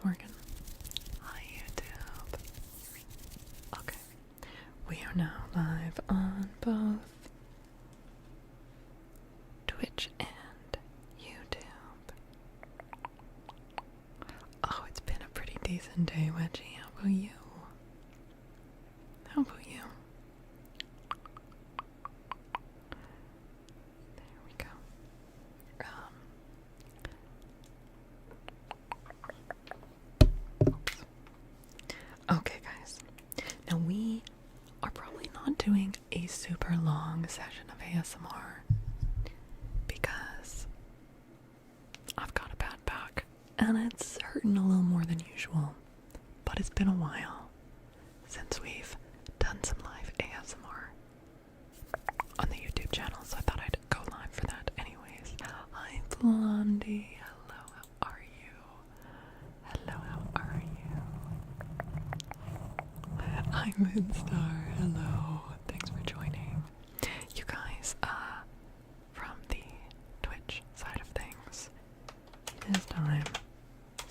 working. Hi, YouTube. Okay. We are now live on both Twitch and YouTube. Oh, it's been a pretty decent day, Wedgie. How about you? How about you? There we go. Okay, guys. Now we are probably not doing a super long session of ASMR because I've got a bad back and it's hurting a little more than usual. But it's been a while since we've done some live ASMR on the YouTube channel, so I thought I'd go live for that anyways. Hi, Blondie. Hello, how are you? Hello, how are you? Hi, Moonstar. Hello. Thanks for joining. You guys, from the Twitch side of things, it is time.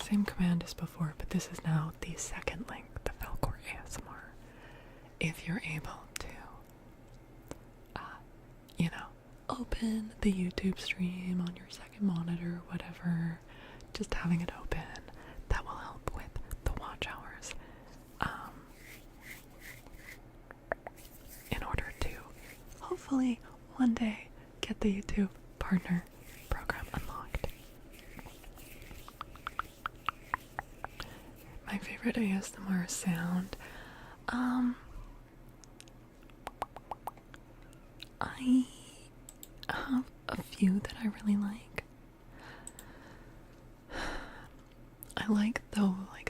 Same command as before, but this is now the second link, the Velcor ASMR. If you're able to, open the YouTube stream on your second monitor, whatever, just having it open, that will help with the watch hours. In order to hopefully one day get the YouTube partner program unlocked. My favorite ASMR sound. I have a few that I really like. I like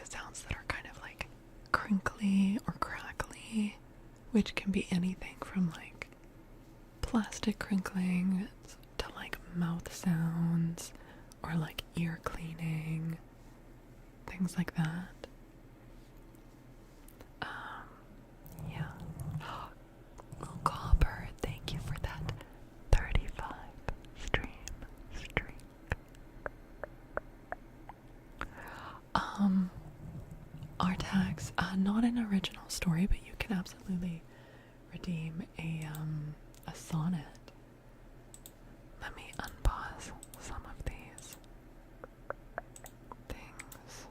sounds that are kind of like crinkly or crackly, which can be anything from like plastic crinkling to like mouth sounds or like ear cleaning, things like that. Yeah. Little Copper, thank you for that 35 stream streak. Our tags, not an original story, but you can absolutely redeem a sonnet. Let me unpause some of these things.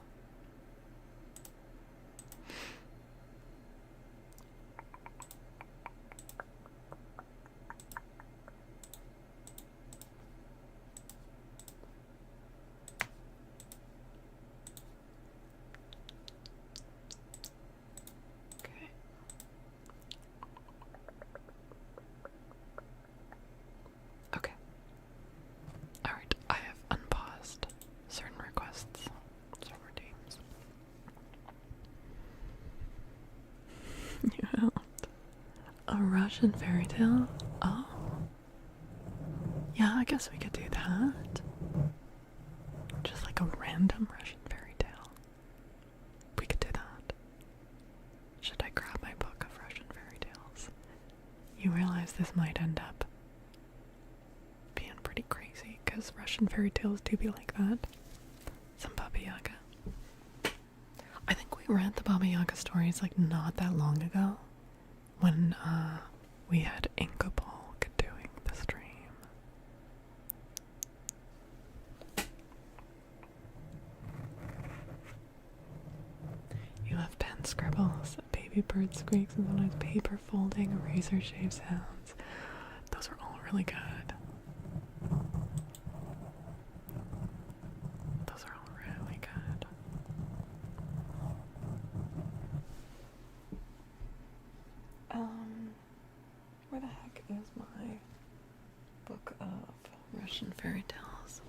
Okay. Okay. Alright, I have unpaused certain requests, certain redeems. You helped. A Russian fairy tale? Oh. Yeah, I guess we could do that. Just like a random Russian fairy tale. We could do that. Should I grab my book of Russian fairy tales? You realize this might end up being pretty crazy, because Russian fairy tales do be like that. Some Baba Yaga. I think we read the Baba Yaga stories like not that long ago, when we had Inkapolk doing the stream. You have pen scribbles, baby bird squeaks, and sometimes paper folding, razor shave sounds. Those are all really good. Those are all really good. Where the heck is my book of Russian fairy tales?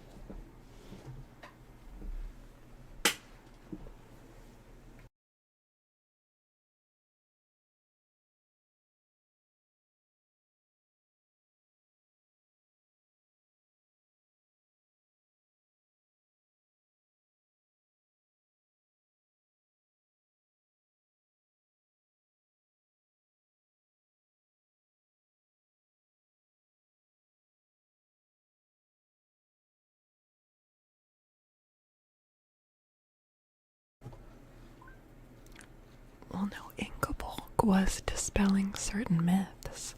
well, no, Ingeborg was dispelling certain myths.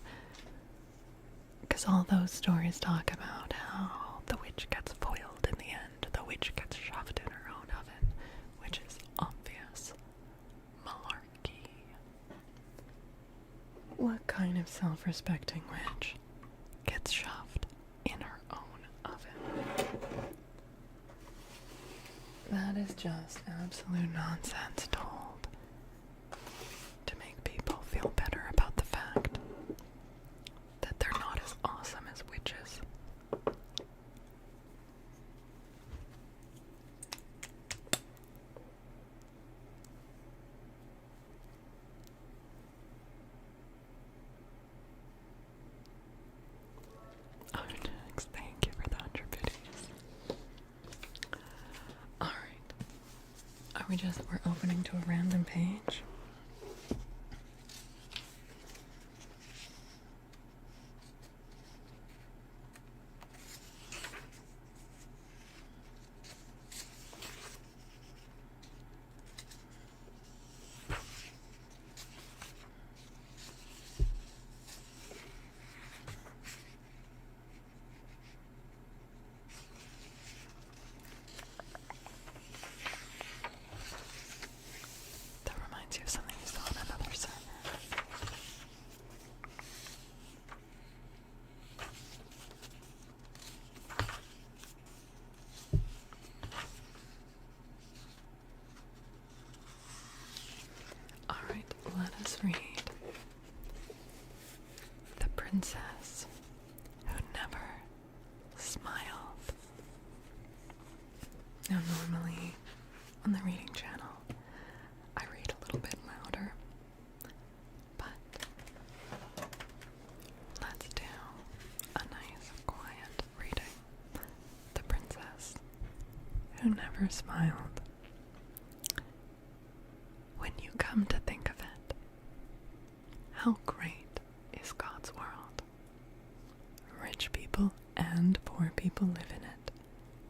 Because all those stories talk about how the witch gets foiled in the end, the witch gets shoved in her own oven, which is obvious malarkey. What kind of self-respecting witch gets shoved in her own oven? That is just absolute nonsense told to make people feel better about the fact that they're not as awesome as witches. Oh, Jax, thank you for the 100 biddies. Alright. We're opening to a random page? That reminds you of something you saw on another server. Alright, let us read The Princess Who Never Smiled. Now normally on the reading channel I read a little bit louder, but let's do a nice quiet reading. The Princess Who Never Smiled. When you come to think of it, how great is God's world? Rich people and poor people live in it,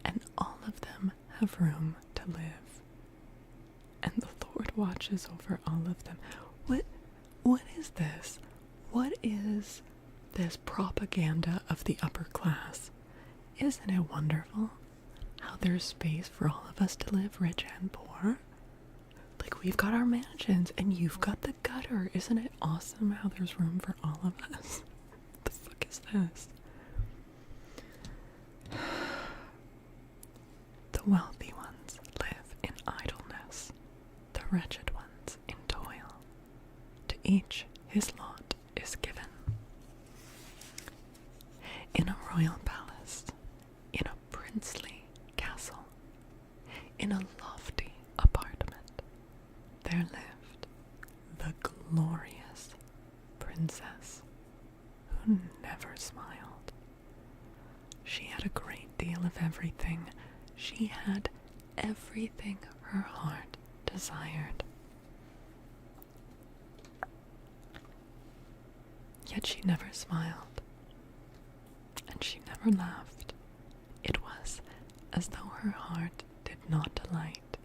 and all of them have room to live. And the Lord watches over all of them. What is this? What is this propaganda of the upper class? Isn't it wonderful how there's space for all of us to live, rich and poor? Like, we've got our mansions and you've got the gutter. Isn't it awesome how there's room for all of us? What the fuck is this? The wealthy ones live in idleness, the wretched ones in toil. To each his lot is given. In a royal palace, in a princely castle, in a lofty apartment, there lived the glorious princess who never smiled. She had a great deal of everything. She had everything her heart desired. Yet she never smiled, and she never laughed. It was as though her heart did not delight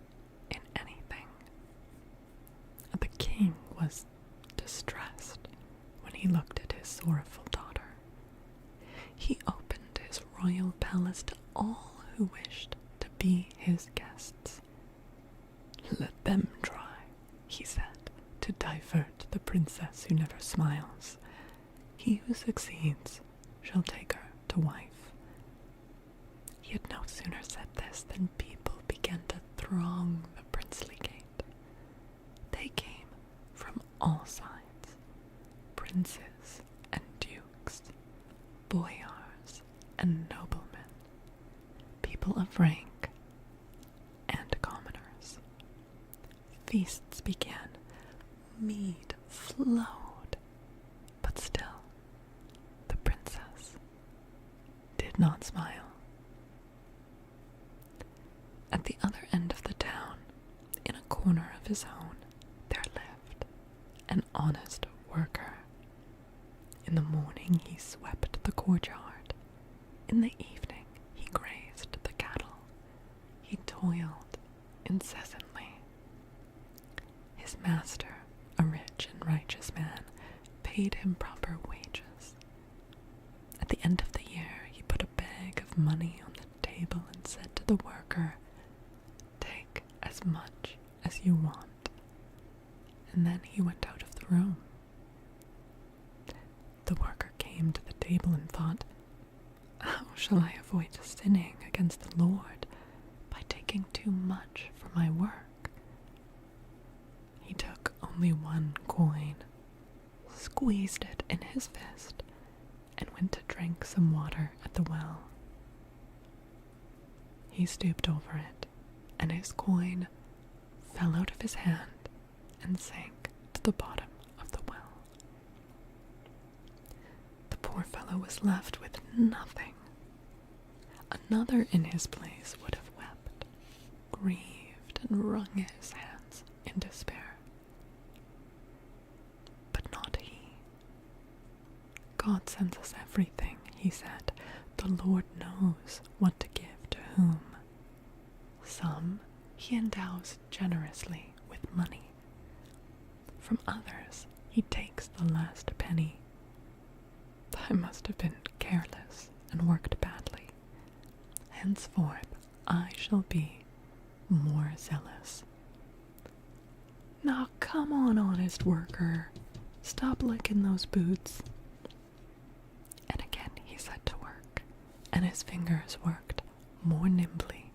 in anything. The king was distressed when he looked at his sorrowful daughter. He opened his royal palace to all who wished to be his guests. Let them try, he said, to divert the princess who never smiles. He who succeeds shall take her to wife. He had no sooner said this than people began to throng the princely gate. They came from all sides, princes and dukes, boyars and noblemen, people of rank and commoners. Feasts began, mead flowed, but still the princess did not smile. At the other end of the town, in a corner of his own, there lived an honest worker. In the morning he swept the courtyard. In the evening he grazed the cattle. He toiled incessantly. His master paid him proper wages. At the end of the year, he put a bag of money on the table and said to the worker, "Take as much as you want." And then he went out of the room. The worker came to the table and thought, "How shall I avoid sinning against the Lord by taking too much for my work?" He took only one coin, squeezed it in his fist, and went to drink some water at the well. He stooped over it, and his coin fell out of his hand and sank to the bottom of the well. The poor fellow was left with nothing. Another in his place would have wept, grieved, and wrung his hands in despair. But not he. "God sends us everything," he said. "The Lord knows what to give to whom. Some he endows generously with money. From others he takes the last penny. I must have been careless and worked badly. Henceforth I shall be more zealous." "Now come on, honest worker. Stop licking those boots." And again he set to work, and his fingers worked more nimbly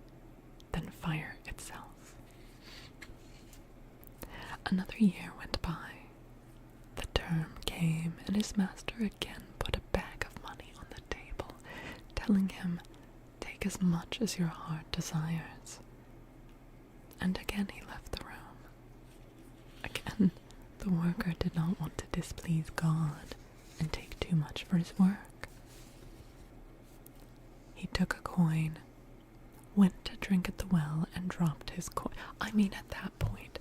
than fire itself. Another year went by. The term came, and his master again put a bag of money on the table, telling him, "Take as much as your heart desires." And again he left the room. Again, the worker did not want to displease God and take too much for his work. He took a coin, went to drink at the well, and dropped his coin. I mean, at that point,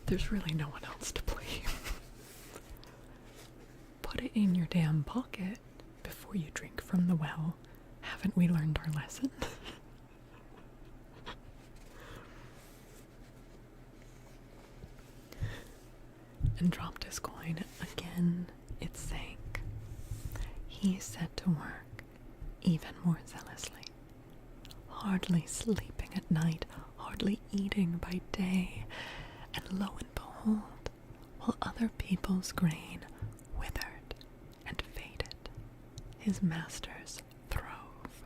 there's really no one else to blame. Put it in your damn pocket before you drink from the well. Haven't we learned our lesson? And dropped his coin. Again, it sank. He set to work even more zealously, hardly sleeping at night, hardly eating by day, and lo and behold, while other people's grain withered and faded, his masters throve.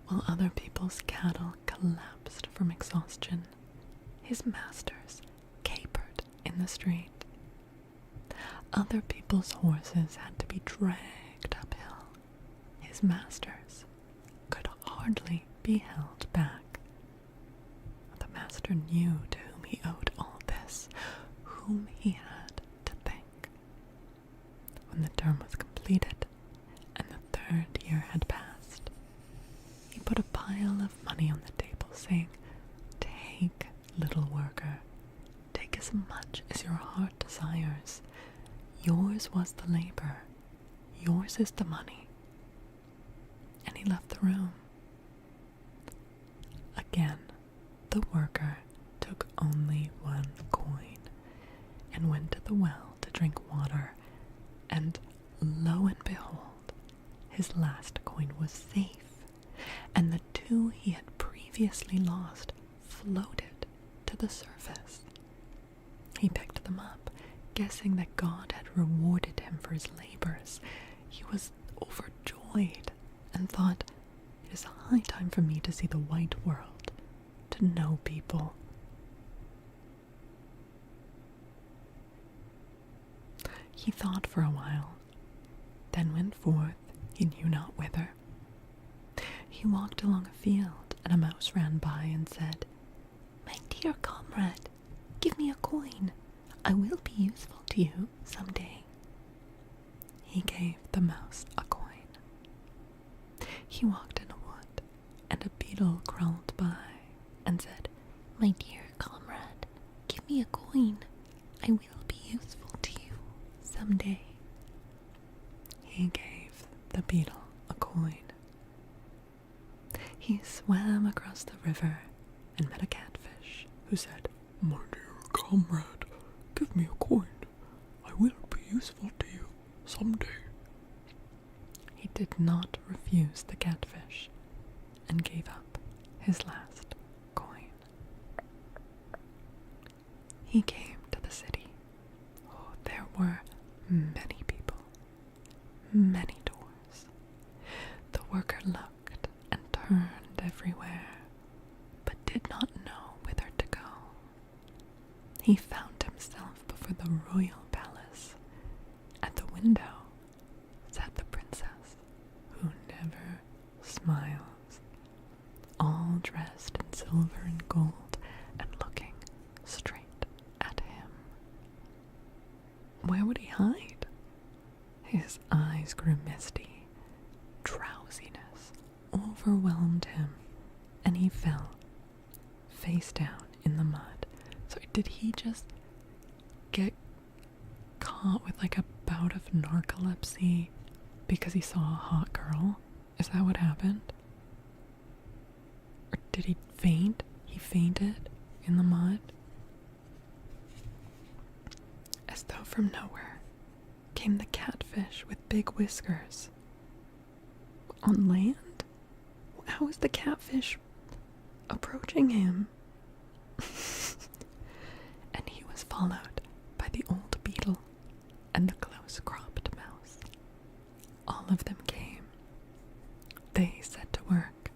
While other people's cattle collapsed from exhaustion, his masters capered in the street. Other people's horses had to be dragged uphill. His masters could hardly be held back. The master knew to whom he owed all this, whom he had to thank. When the term was completed, and the third year had passed, he put a pile of money on the table, saying, "Take, little worker, take as much as your heart desires. Yours was the labor, yours is the money." And he left the room. Again, the worker took only one coin, and went to the well to drink water, and lo and behold, his last coin was safe, and the two he had previously lost floated to the surface. He picked them up, guessing that God had rewarded him for his labors. He was overjoyed and thought, "It is high time for me to see the white world, to know people." He thought for a while, then went forth, he knew not whither. He walked along a field, and a mouse ran by and said, "My dear comrade, give me a coin. I will be useful to you some day." He gave the mouse a coin. He walked in a wood, and a beetle crawled by and said, "My dear comrade, give me a coin. I will be useful to you some day." He gave the beetle a coin. He swam across the river and met a catfish, who said, "My dear comrade, give me a coin. I will be useful to you someday. He did not refuse the catfish and gave up his last coin. He came to the city. Oh, there were many people, many doors. The worker looked and turned everywhere, but did not know whither to go. He found himself before the royal palace. At the window sat the princess, who never smiles, all dressed in silver and gold and looking straight at him. Where would he hide? His eyes grew misty. Drowsiness overwhelmed him, and he fell face down in the mud. So did he just get caught with like a bout of narcolepsy because he saw a hot girl? Is that what happened? Or did he faint? He fainted in the mud? As though from nowhere came the catfish with big whiskers. On land? How is the catfish approaching him? And he was followed by the old beetle and the close-cropped mouse. All of them came. They set to work.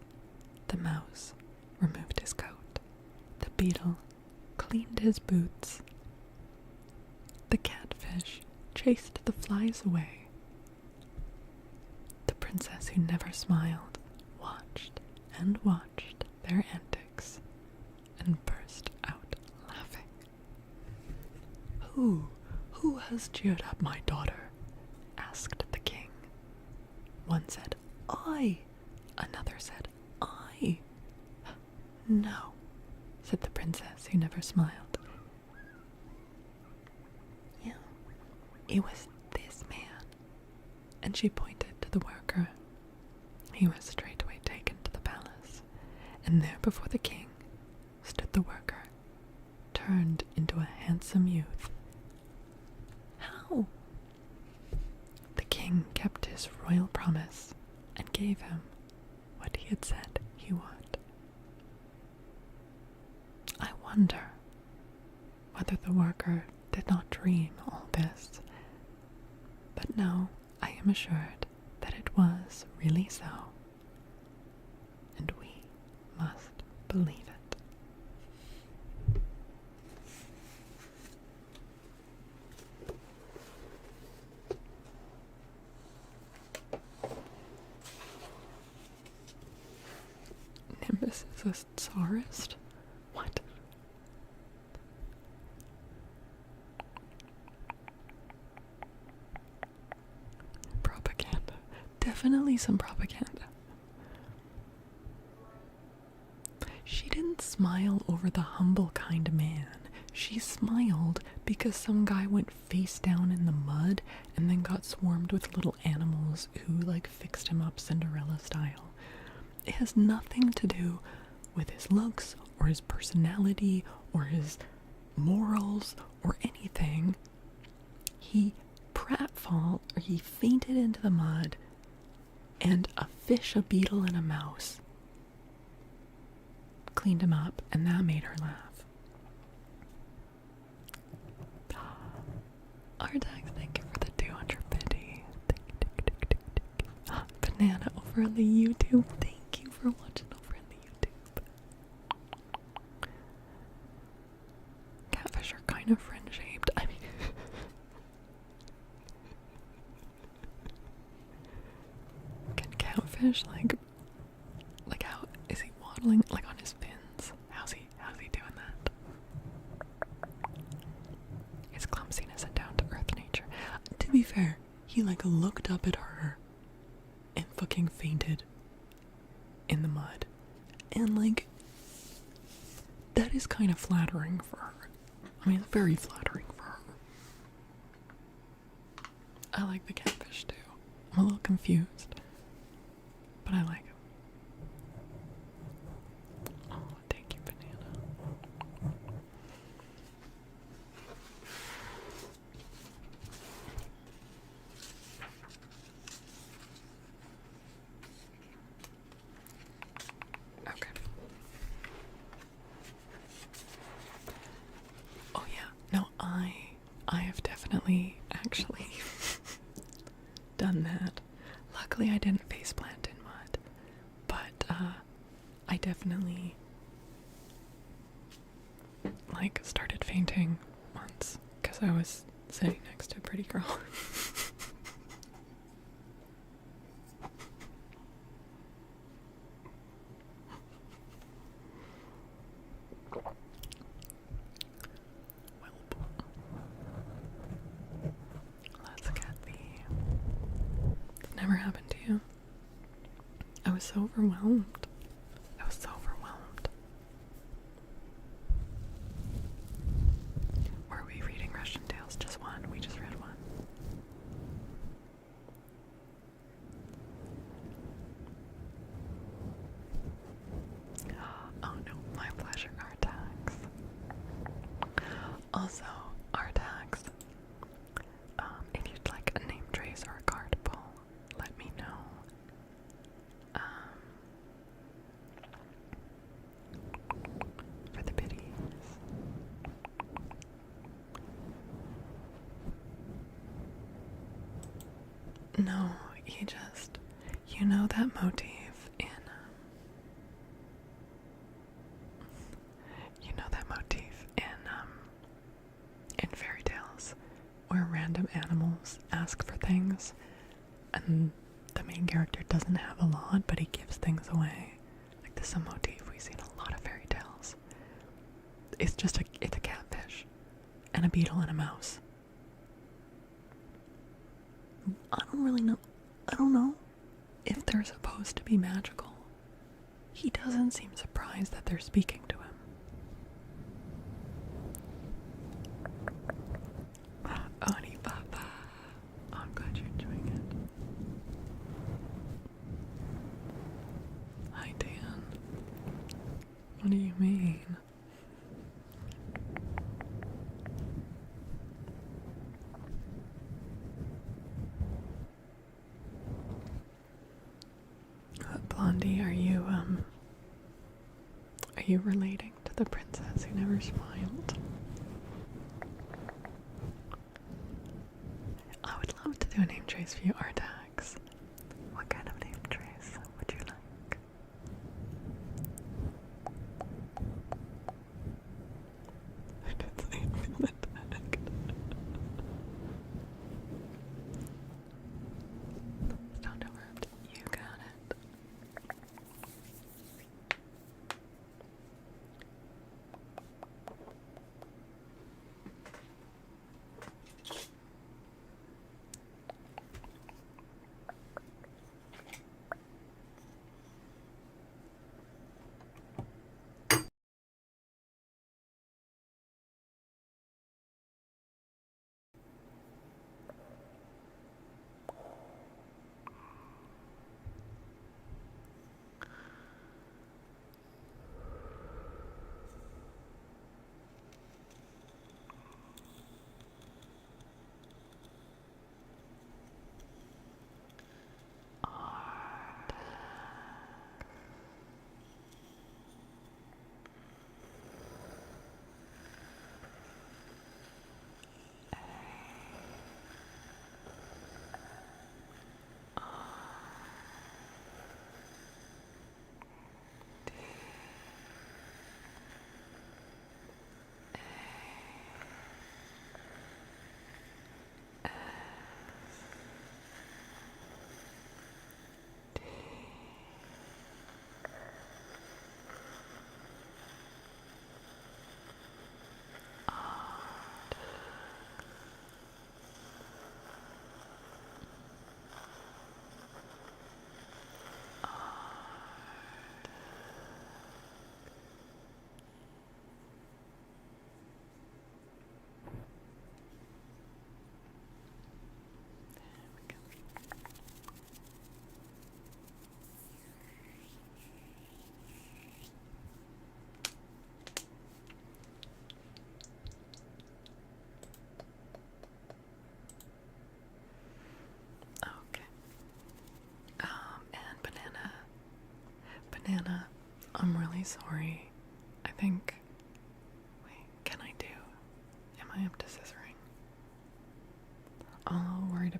The mouse removed his coat. The beetle cleaned his boots. The catfish chased the flies away. The princess, who never smiled, watched and watched their antics and burst out laughing. Who has cheered up my daughter? Asked the king. One said, I. Another said, I. No, said the princess, who never smiled. Yeah, it was this man. And she pointed to the worker. He was straightway taken to the palace, and there before the king stood the worker, turned into a handsome youth. How? The king kept his royal promise and gave him what he had said he would. I wonder whether the worker did not dream all this, but no, I am assured that it was really so, and we must believe it. Nimbus is a tsarist? What? Propaganda. Definitely some propaganda. She didn't smile over the humble kind man. She smiled because some guy went face down in the mud and then got swarmed with little animals who like fixed him up Cinderella style. It has nothing to do with his looks or his personality or his morals or anything. He pratfalled, or he fainted into the mud, and a fish, a beetle, and a mouse cleaned him up, and that made her laugh. Ardax, thank you for the 250. Banana over on the YouTube. Thank you for watching over in the YouTube. Catfish are kind of friend-shaped. I mean, can catfish like how is he waddling like on his fins? How's he doing that? His clumsiness and down-to-earth nature. To be fair, he like looked up at her and fucking fainted in the mud. And like, that is kind of flattering for her. I mean, it's very flattering for her. I like the catfish too. I'm a little confused, but I like him. Oh, thank you, Banana. definitely actually done that. Luckily I didn't faceplant in mud, but I definitely like started fainting once because I was sitting next to a pretty girl. Let's get the... It's never happened to you. I was so overwhelmed. I was so overwhelmed. Were we reading Russian tales? Just one. We just read one. Oh no, my pleasure. Artax. Also, Artax. If you'd like a name trace or a card pull, let me know. For the biddies. No, you know that motif in, in fairy tales where random animals ask for things and the main character doesn't have a lot, but he gives things away. Like this is a motif we see in a lot of fairy tales. It's a catfish and a beetle and a mouse. I don't know if they're supposed to be magical. He doesn't seem surprised that they're speaking to him. Oni Papa. Oh, I'm glad you're enjoying it. Hi, Dan. What do you mean? Blondie, are you relating to the princess who never smiled? I would love to do a name trace for you, Artax. What kind of name trace would you like? I did say feel attacked. Don't interrupt. You got it. Banana, I'm really sorry. I think... Wait, am I up to scissoring?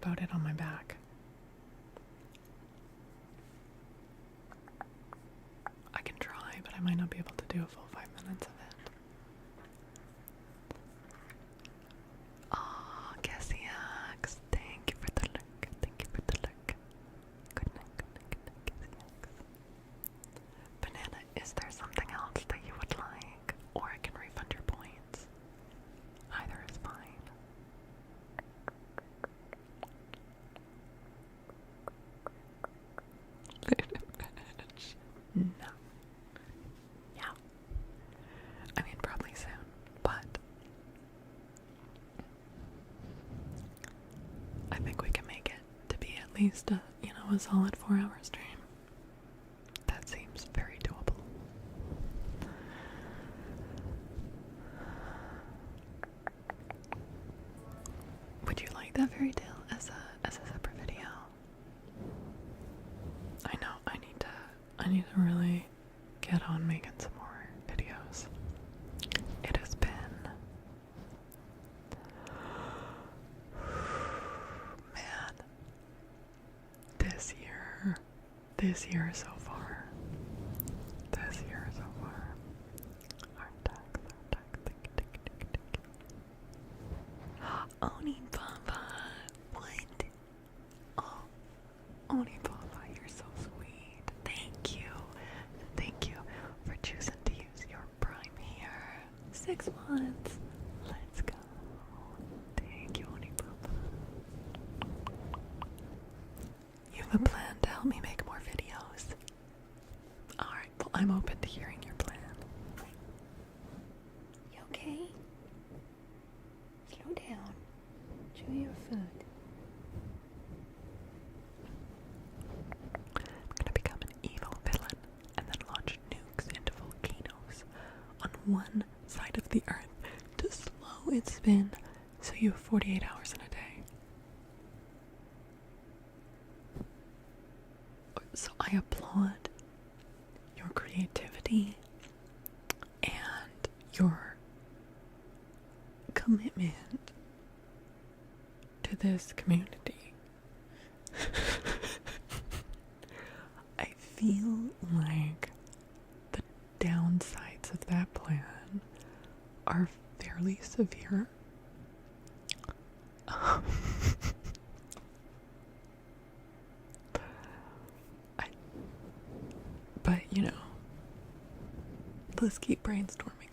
about it on my back. I can try, but I might not be able to do a full 5 minutes of it. Oh, Cassiax, thank you for the look. Thank you for the look. Good night, good night, good night, Cassiax. Banana, is there something else that you would like? Or I can refund your points. Either is fine. No. Yeah. I mean, probably soon, but I think we can make it to be at least a solid 4-hour stream. That seems very doable. Would you like that fairy tale as a separate video? I know I need to really get on making some more videos. It has been man, this year so far. Oni Baba, what? Oh, Oni Baba, you're so sweet. Thank you. And thank you for choosing to use your Prime here. 6 months. Let's go. Thank you, Oni Baba. You have a plan to help me make more videos. Alright, well, I'm open to hearing your plan. You okay? Slow down. Chew your food. I'm gonna become an evil villain and then launch nukes into volcanoes on one side of the earth to slow its spin so you have 48 hours in a day. So I applaud your creativity and your commitment to this community. I feel like the downsides of that plan are fairly severe. But, let's keep brainstorming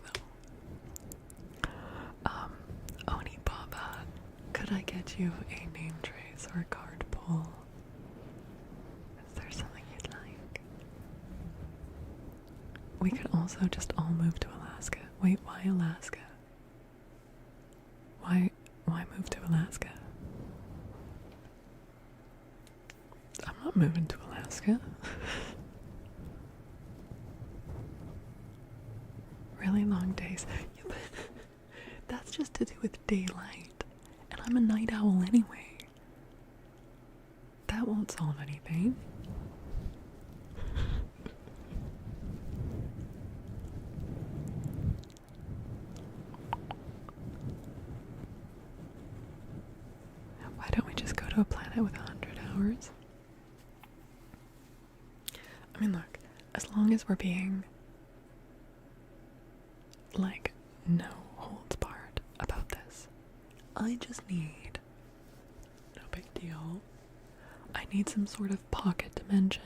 though. Oni Baba, could I get you a name trace or a card pull? Is there something you'd like? We could also just all move to Alaska. Wait, why Alaska? Why move to Alaska? I'm not moving to Alaska. Really long days. Yeah, but that's just to do with daylight. And I'm a night owl anyway. That won't solve anything. Why don't we just go to a planet with 100 hours? I mean, look, as long as we're being like no holds barred about this, I just need, no big deal, I need some sort of pocket dimension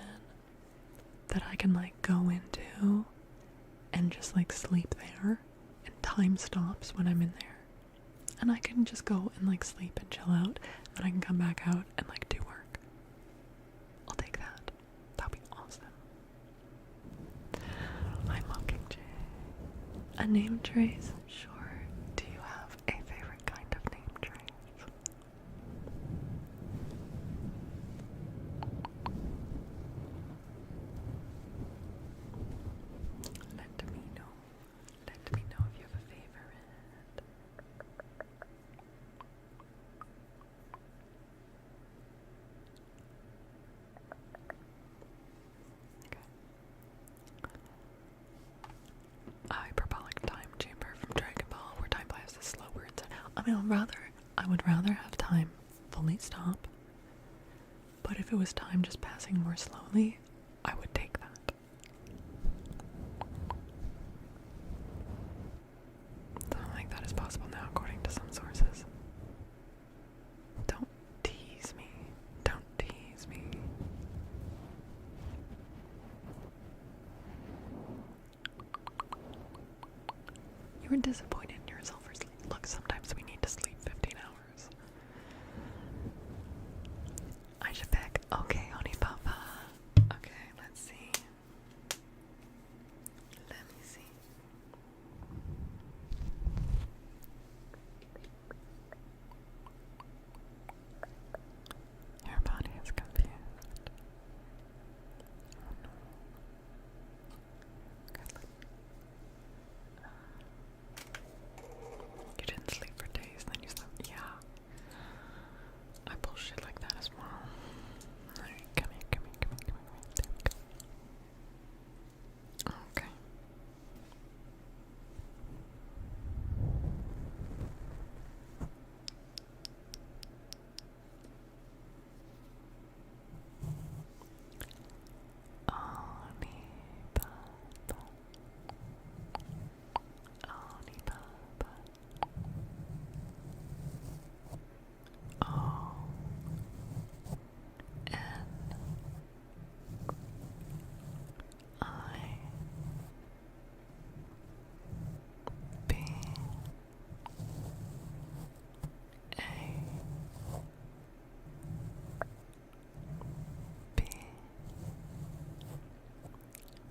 that I can like go into and just like sleep there, and time stops when I'm in there, and I can just go and like sleep and chill out, and then I can come back out and like do work. I'll take that. That'd be awesome. Hi Mockingjay. A name trace? Sure. Do you have a favorite kind of name trace? Let me know. Let me know if you have a favorite. Hyperbolic time chamber from Dragon Ball, where time flies is slower. I would rather have time fully stop But if it was time just passing more slowly, I would take that. Something like that is possible now, according to some sources. Don't tease me. Don't tease me. You were disappointed in yourself for sleep. Look, sometimes we need to sleep 15 hours. I should pick. Okay, honey papa. Okay, let's see. Let me see. Your body is confused. Oh no. You didn't sleep for days, then you slept. Yeah. I bullshit like that as well. Alright, come here. There we go. Okay. Oni Papa. Oni Papa. O N I B A B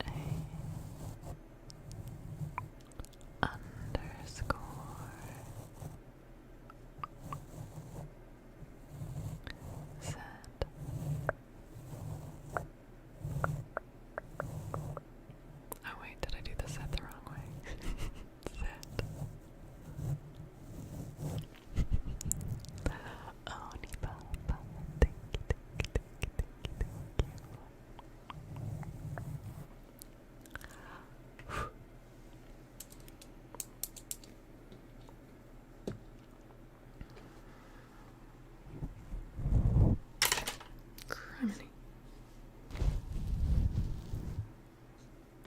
A underscore Z. Oh wait, did I do the Z the wrong way? Z. Oni Papa. Thank you. Criminy.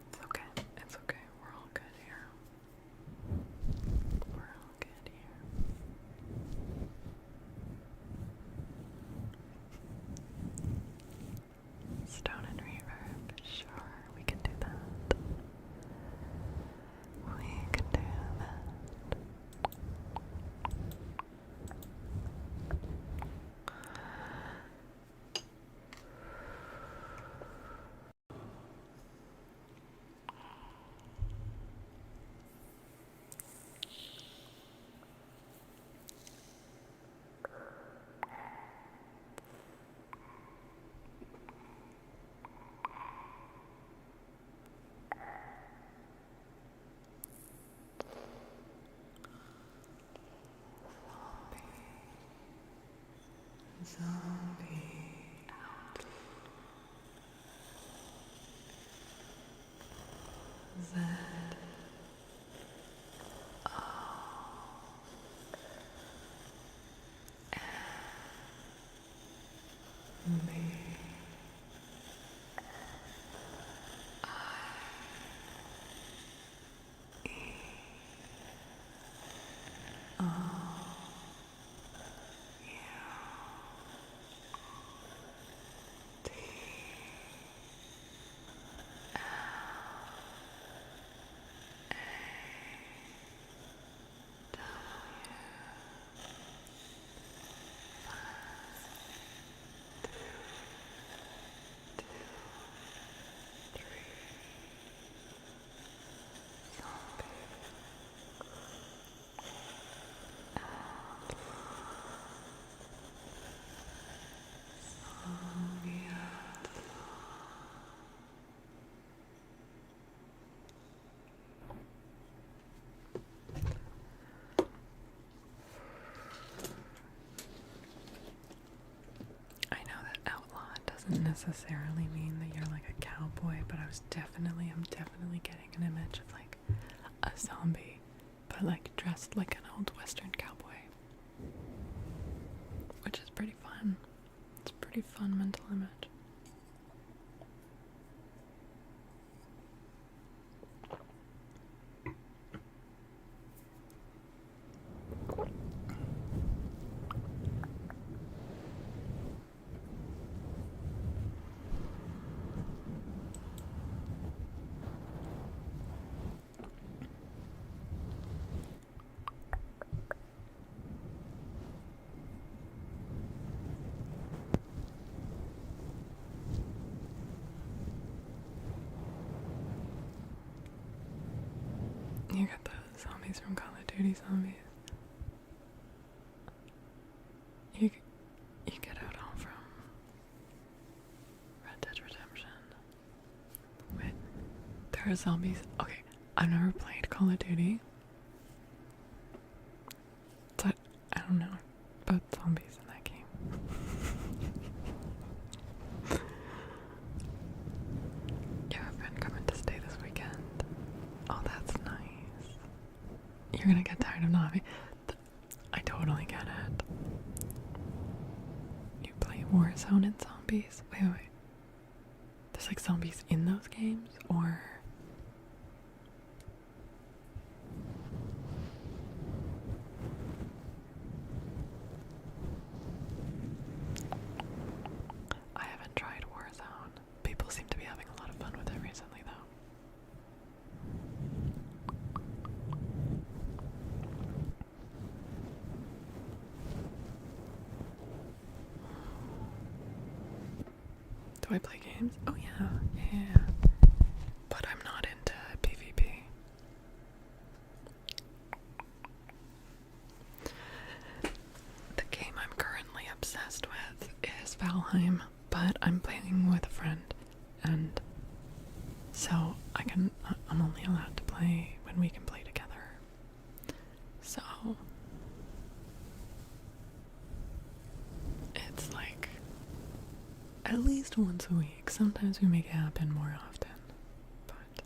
It's okay. It's okay. We're all good here. We're all good here. Stone and reverb. Sure, we can do that. We can do that. Zombie out. Z O N B I E O U T doesn't necessarily mean that you're like a cowboy, but I'm definitely getting an image of like a zombie, but like dressed like an old Western cowboy, which is pretty fun. It's pretty pretty fun mental image. You got the zombies from Call of Duty zombies. You get out all from Red Dead Redemption. Wait, there are zombies. Okay, I've never played Call of Duty, so I don't know about zombies in that game. Yeah, I've been coming to stay this weekend. Oh, that's nice. You're gonna get tired of not. I totally get it. You play Warzone and zombies? Wait. There's like zombies in those games? Or... I haven't tried Warzone. People seem to be having a lot of fun with it recently though. Do I play games? Oh yeah. But I'm not into PvP. The game I'm currently obsessed with is Valheim, but I'm playing with a friend, and so I'm only allowed to play when we can play together. So it's like at least once a week. Sometimes we make it happen more often, but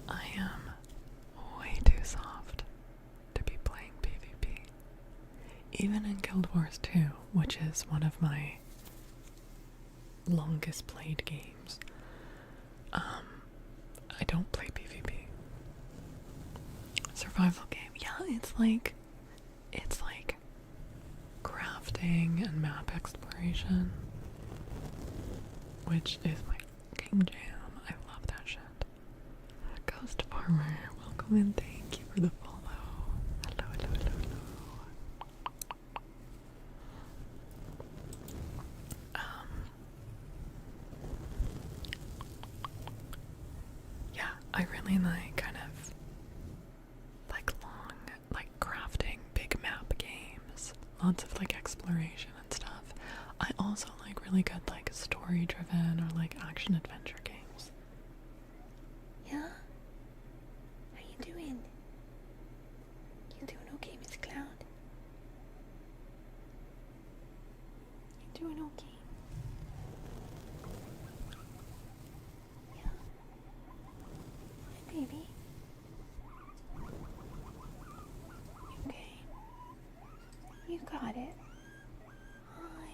I am way too soft to be playing PvP. Even in Guild Wars 2, which is one of my longest played games, I don't play PvP. Survival game, yeah, it's like crafting and map exploration, which is my fucking jam. I love that shit. Ghost Farmer, welcome and thank you for the follow. Hello. Yeah, I really like kind of like long, like crafting big map games. Lots of like exploration and stuff. I also like really good like story driven or like action adventure games. Yeah? How you doing? You doing okay, Miss Cloud? You doing okay? Yeah. Hi, baby. Okay. You got it. Hi.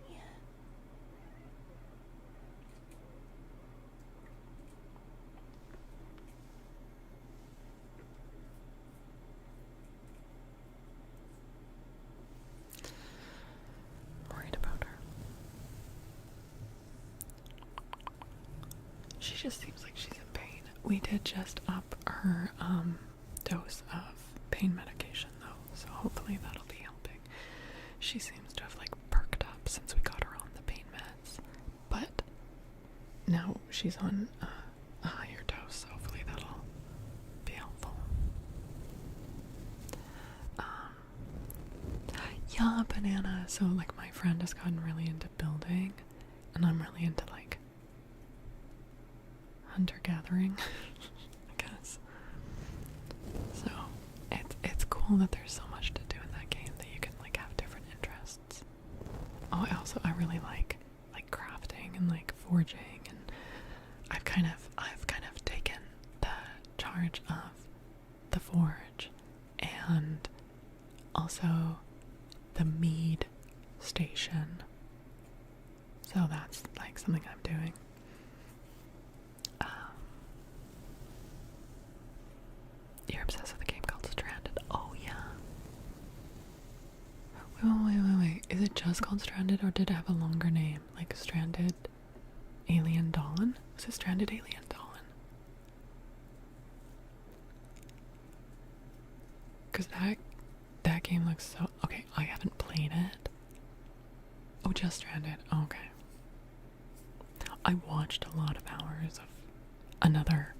Yeah. Worried about her. She just seems like she's in pain. We did just up her dose of pain medication though, so hopefully that'll be helping. She seems to have like perked up since we got her on the pain meds, but now she's on a higher dose, so hopefully that'll be helpful. Yeah, banana. So like my friend has gotten really into building, and I'm really into like hunter-gathering, I guess. So it's cool that there's so much to do in that game that you can like have different interests. Oh, I really like crafting and like forging, and I've kind of taken charge of the forge and also the mead station. So that's like something I'm doing. You're obsessed with a game called Stranded. Oh yeah. Wait. Is it just called Stranded or did it have a longer name? Like Stranded Alien Dawn? Was it Stranded Alien Dawn? Cause that game looks so okay, I haven't played it. Oh, just Stranded. Oh, okay. I watched a lot of hours of another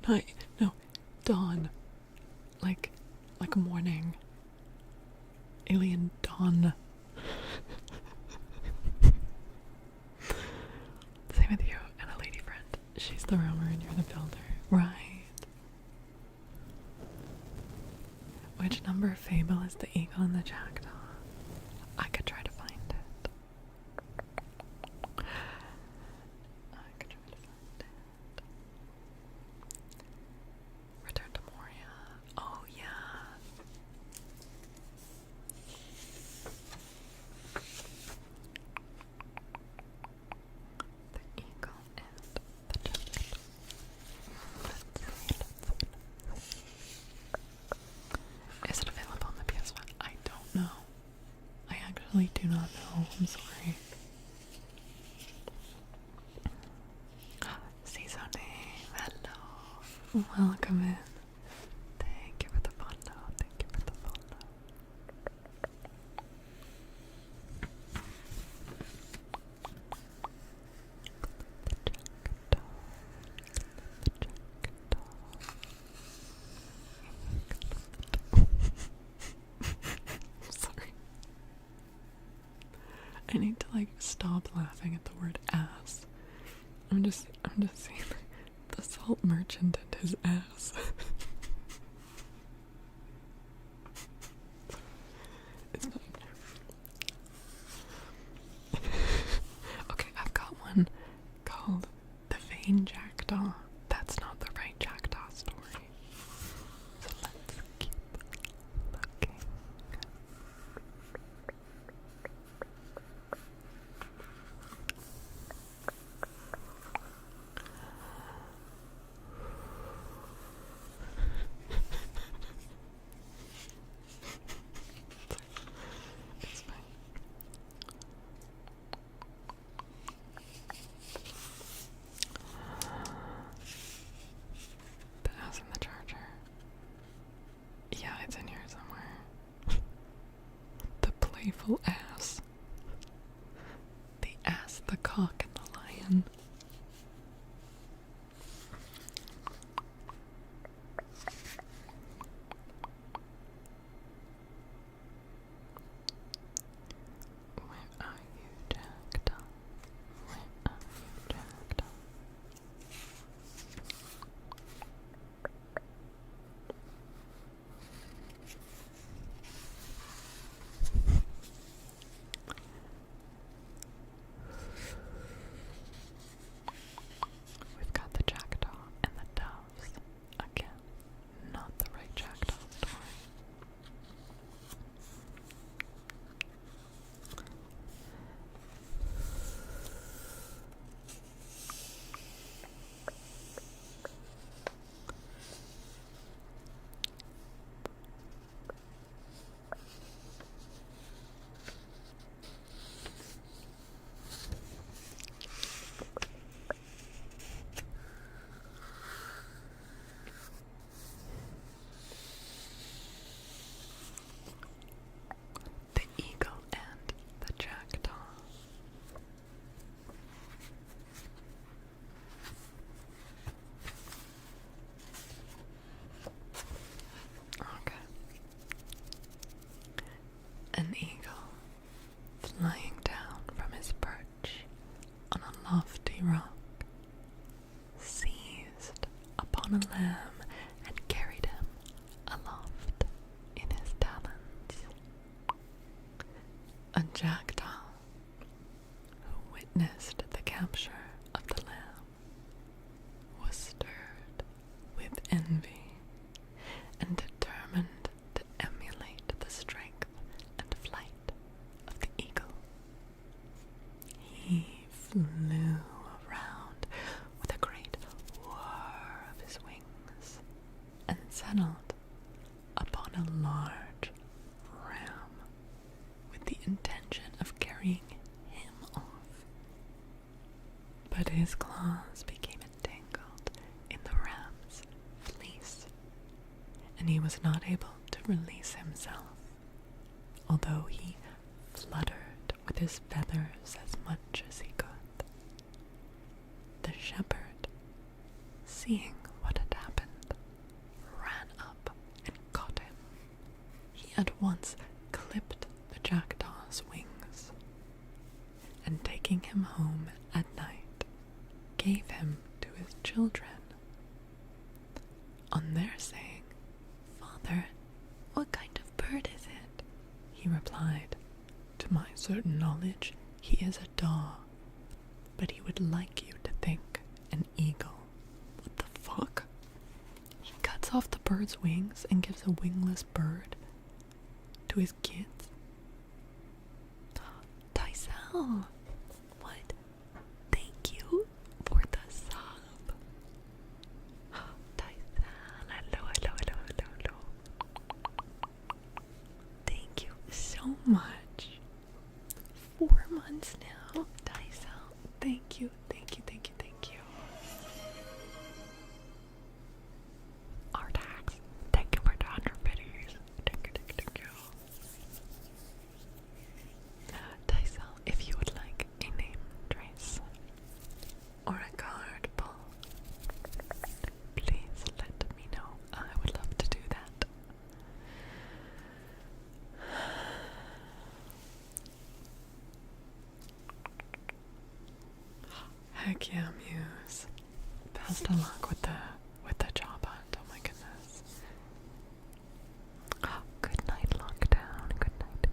night. No, dawn. Like morning. Alien Dawn. Same with you and a lady friend. She's the roamer and you're the builder. Right. Which number of Fable is the eagle and the jackdaw? I could try to find it. Return to Moria. Oh yeah. The eagle and the jackdaw. Is it available on the PS1? I don't know. I actually do not know. I'm sorry. Season name. Hello. Welcome in. Thank you for the follow. Thank you for the follow. Sorry. I need to like stop laughing at the word ass. I'm just seeing the salt merchant and his ass. It's fine. Okay, I've got one called The Vain Jackdaw. That's not the right jackdaw story. So let's keep looking. It's fine. The ass and the charger. Yeah, it's in here somewhere. The playful ass. The ass, the cock, and the lion. Where are you, jackdaw? Where are you, jackdaw? We've got the jackdaw and the doves. Again, not the right jackdaw story. The eagle and the jackdaw. Okay. An eagle flying down from his perch on a lofty rock seized upon a lamb and carried him aloft in his talons. A jackdaw who witnessed the capture of the lamb was stirred claws became entangled in the ram's fleece, and he was not able to release himself, although he fluttered with his feathers as much as he could. The shepherd, seeing what had happened, ran up and caught him. He at once clipped the jackdaw's wings, and taking him home at night, gave him to his children. On their saying, "Father, what kind of bird is it?" he replied, "To my certain knowledge, he is a daw, but he would like you to think an eagle." What the fuck? He cuts off the bird's wings and gives a wingless bird to his kids? Tysel, what? Thank you for the sub. Tysel, hello. Thank you so much. 4 months now, Tysel. Thank you. Artax, thank you for the 100 biddies. Thank you. Tysel, if you would like a name trace or a card pull, please let me know. I would love to do that. Heck yeah, Muse. Best of luck with the job hunt. Oh my goodness. Good night, lockdown. Good night.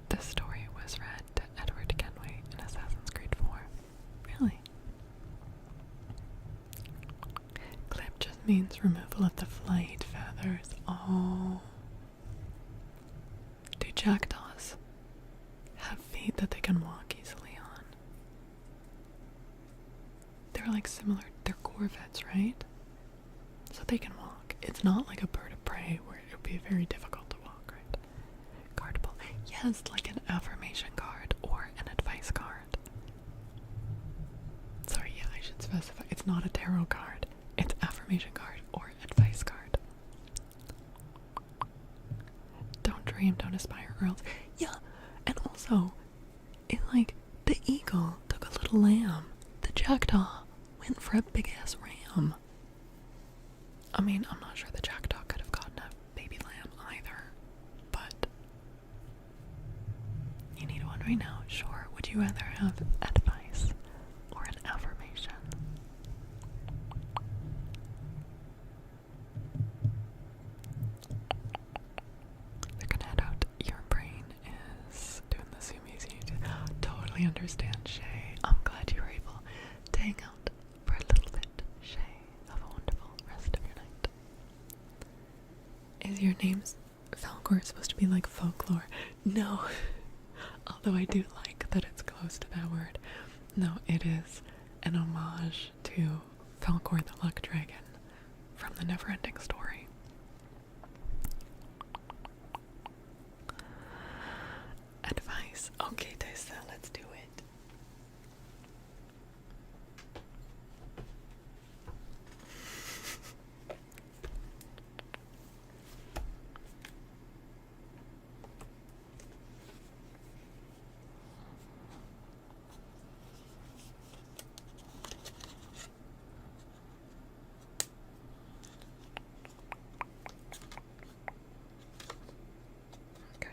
This story was read to Edward Kenway in Assassin's Creed 4. Really? Clip just means removal of the flight feathers. Oh. Do jackdaws have feet that they can walk easily on? They're like similar, they're corvids, right? So they can walk. It's not like a bird of prey where it would be very difficult to walk, right? Card pull. Yes, like an affirmation card or an advice card. Sorry, yeah, I should specify. It's not a tarot card. It's affirmation card or advice card. Don't dream, don't aspire, or else. Yeah, and also, the eagle took a little lamb. The jackdaw went for a big ass ram. I mean, I'm not sure the jackdaw could have gotten a baby lamb either, but you need one right now. Sure. Would you rather have advice or an affirmation? They're gonna head out. Your brain is doing the zoomies you need to totally understand, Shay. I'm glad you were able to hang out for a little bit, Shay. Have a wonderful rest of your night. Is your name Falcor supposed to be like folklore? No. Although I do like that it's close to that word. No, it is an homage to Falcor the Luck Dragon from the Neverending Story. Advice. Okay, Tessa, let's do it. Okay.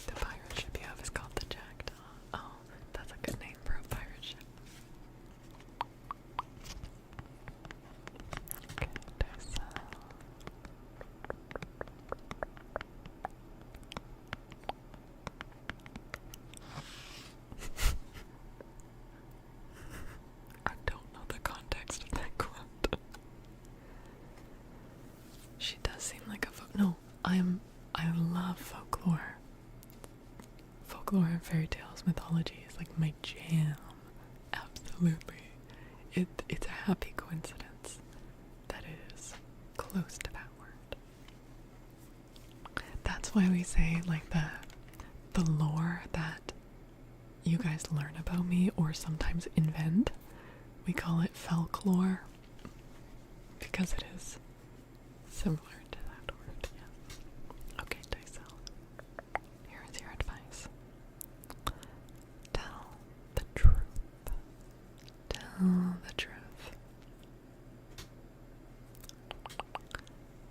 The pirate ship you have is called the Jackdaw. Oh, that's a good name for a pirate ship. Okay, Tessa. I don't know the context of that quote. She does seem like a no, I love folklore. Folklore and fairy tales, mythology is like my jam. Absolutely. It's a happy coincidence that it is close to that word. That's why we say, like, the lore that you guys learn about me or sometimes invent, we call it folklore because it is similar to that word. Yeah. Okay, Dysel, here is your advice. Tell the truth. Tell the truth.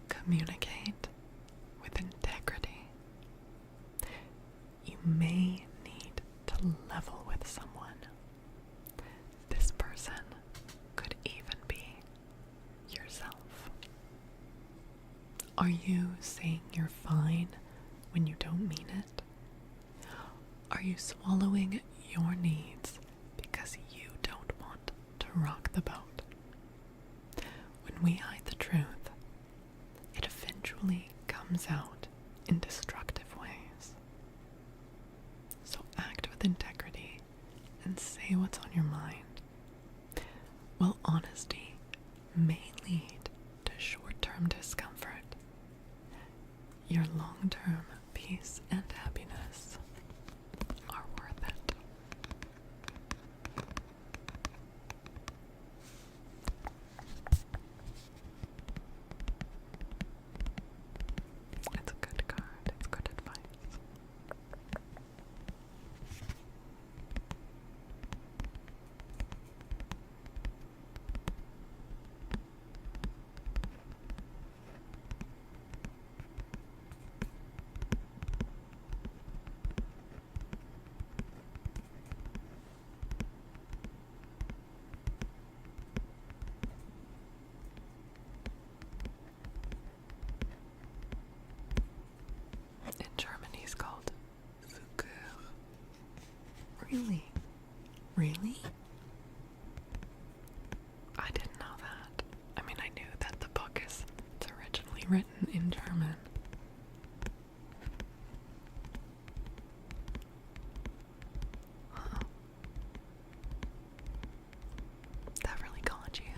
Communicate with integrity. You may need to level with someone. This person could even be yourself. Are you saying you're fine when you don't mean it? Are you swallowing your needs because you don't want to rock the boat? When we hide the truth, it eventually comes out in destructive ways. So act with integrity and say what's on your mind. While honesty may lead to short-term discomfort, your long-term peace and happiness are worth it. It's a good card. It's good advice. In Germany, it's called Fugur. Really? Really? I didn't know that. I mean, I knew that the book is originally written in German. Huh. That really got you.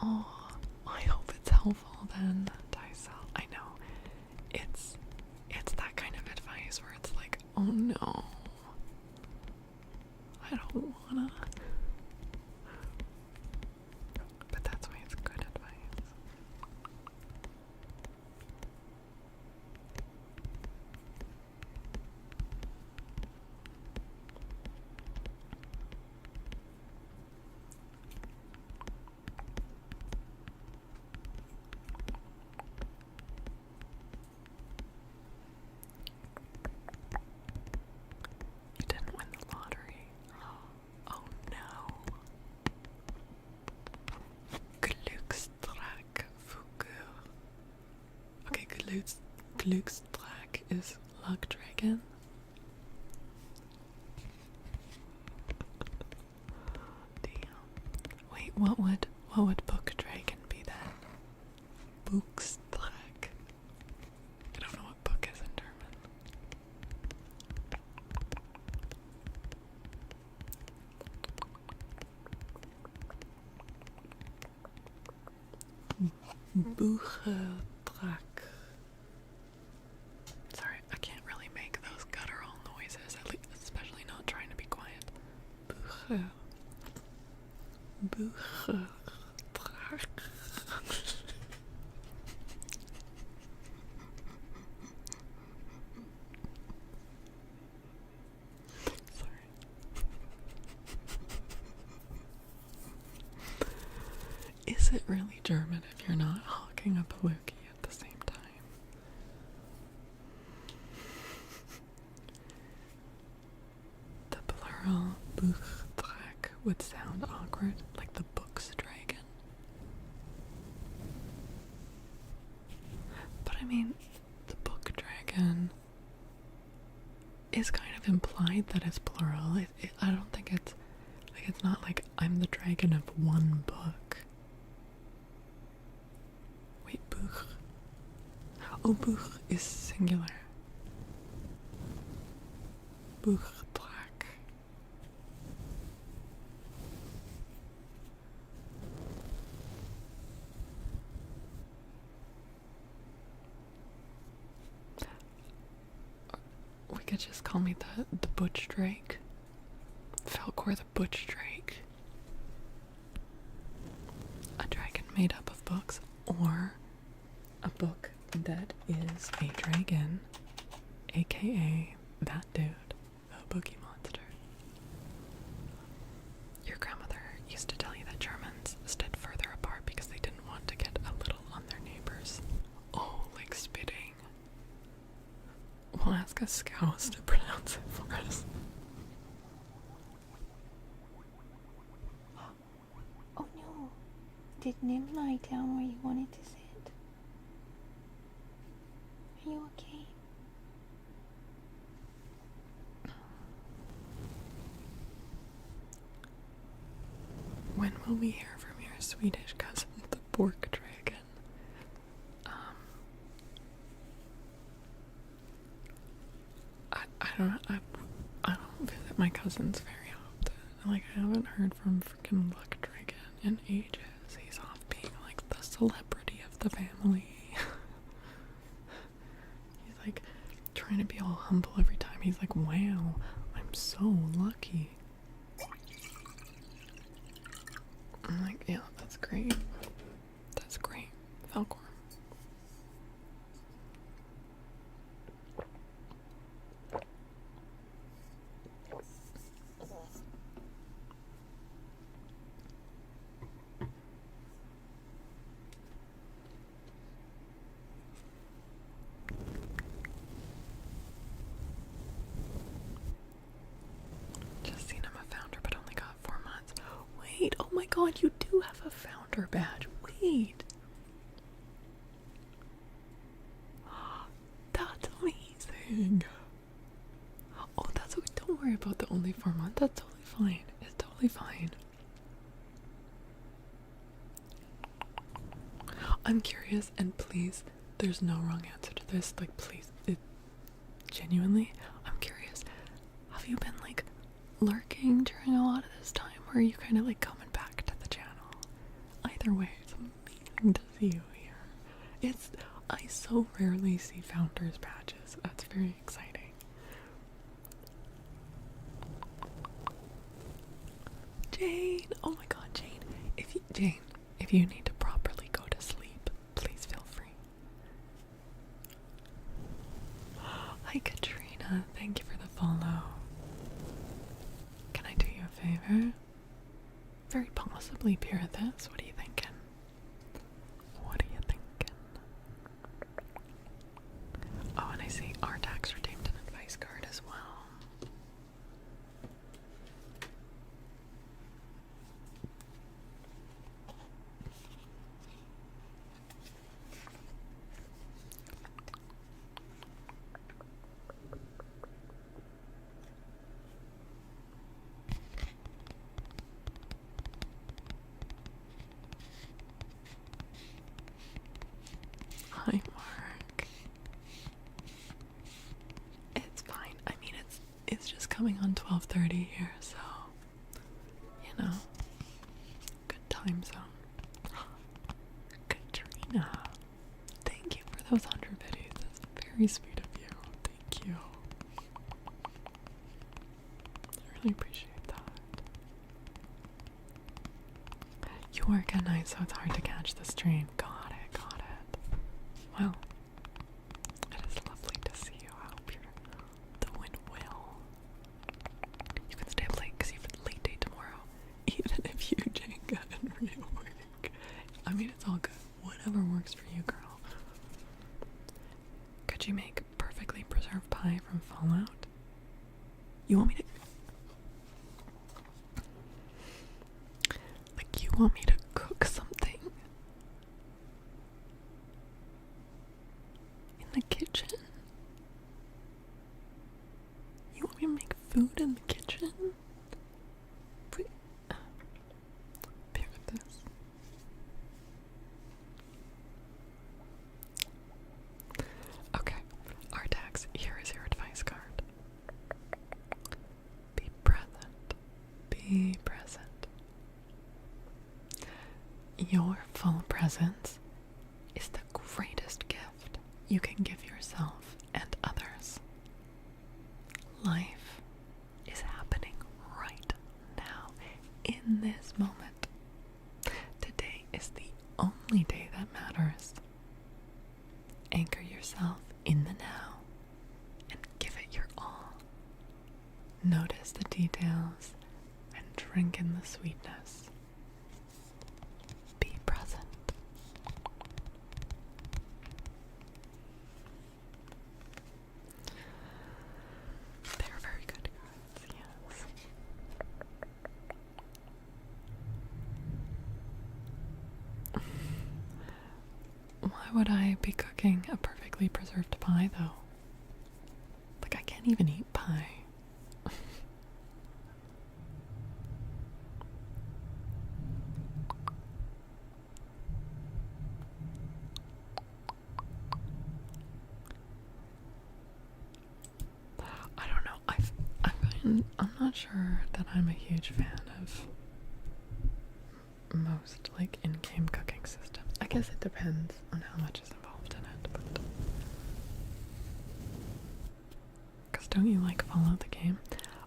Oh, I hope it's helpful then, Dysel. I know. It's that kind of advice where it's like, oh no, I don't wanna. But that's why it's good advice. You didn't win the lottery. Oh no. Glückstag Fugur. Okay, Glückstag is luck dragon. Damn. Wait, what would book dragon be then? Buchstag. I don't know what book is in German. Buchtrag. Sorry, I can't really make those guttural noises, especially not trying to be quiet. Buchtrag. Sorry. Is it really German if you're not hawking a Pawuki at the same time? The plural Buchtrag would sound awkward, like the book's dragon. But I mean, the book dragon is kind of implied that it's plural. I don't think it's not like I'm the dragon of one book. Wait, Buch. Oh, Buch is singular. Buchtrag. could just call me the Butch Drake. Falcor the Butch Drake. A dragon made up of books, or a book that is a dragon, aka that dude, the Boogie Monster. Your grandmother used to tell you that Germans stood further apart because they didn't want to get a little on their neighbors. Oh, like spitting. We'll ask a Scouse to pronounce it for us. Oh no. Did Nim lie down where you wanted to sit? Are you okay? When will we hear from your Swedish cousin, the Bork Dragon? I don't visit my cousins very often. Like, I haven't heard from freaking Luck Dragon in ages. He's off being like the celebrity of the family. He's like trying to be all humble every time. He's like, wow, I'm so lucky. I'm like, yeah, that's great. That's great. Falcor. Just seen him a founder, but only got 4 months. Wait, oh my god, you do have a founder badge. Wait. That's amazing. Oh, that's okay. Don't worry about the only 4 months. That's totally fine. It's totally fine. I'm curious, and please, there's no wrong answer to this. Like, please, genuinely, I'm curious. Have you been, like, lurking during a lot of this time, or are you kind of, like, coming back to the channel? Either way, it's amazing to see you here. I so rarely see founders badges. That's very exciting. Jane! Oh my god, Jane. Jane, if you need to properly go to sleep, please feel free. Hi, Katrina. Thank you for the follow. Can I do you a favor? Very possibly peer this. What are you thinking? What are you thinking? Oh, and I see Artax redeemed an advice card as well. Hi, Mark. It's fine. I mean, it's just coming on 12:30 here, so you know, good time zone. Katrina, thank you for those 100 videos. That's very sweet of you. Thank you. I really appreciate that. You work at night, so it's hard to catch the stream. Got it. Well, it is lovely to see you. I hope you're doing well. You can stay up late because you have a late day tomorrow. Even if you Jenga and rework. I mean, it's all good. Whatever works for you, girl. Could you make perfectly preserved pie from Fallout? You want me to... Like, you want me to cook something? The kitchen? You want me to make food in the kitchen? Bear with this. Okay, Artax, here is your advice card. Be present. Be present. Your full presence is the greatest gift you can give yourself and others. yourself in the now and give it your all. Notice the details and drink in the sweetness. Be present. They're very good cards, yes. Why would I be cooking a perfectly preserved pie, though? Like, I can't even eat pie. I don't know. I'm not sure that I'm a huge fan of most, like, in-game cooking systems. I guess it depends on how much is involved in it, but... Because don't you like Fallout the game?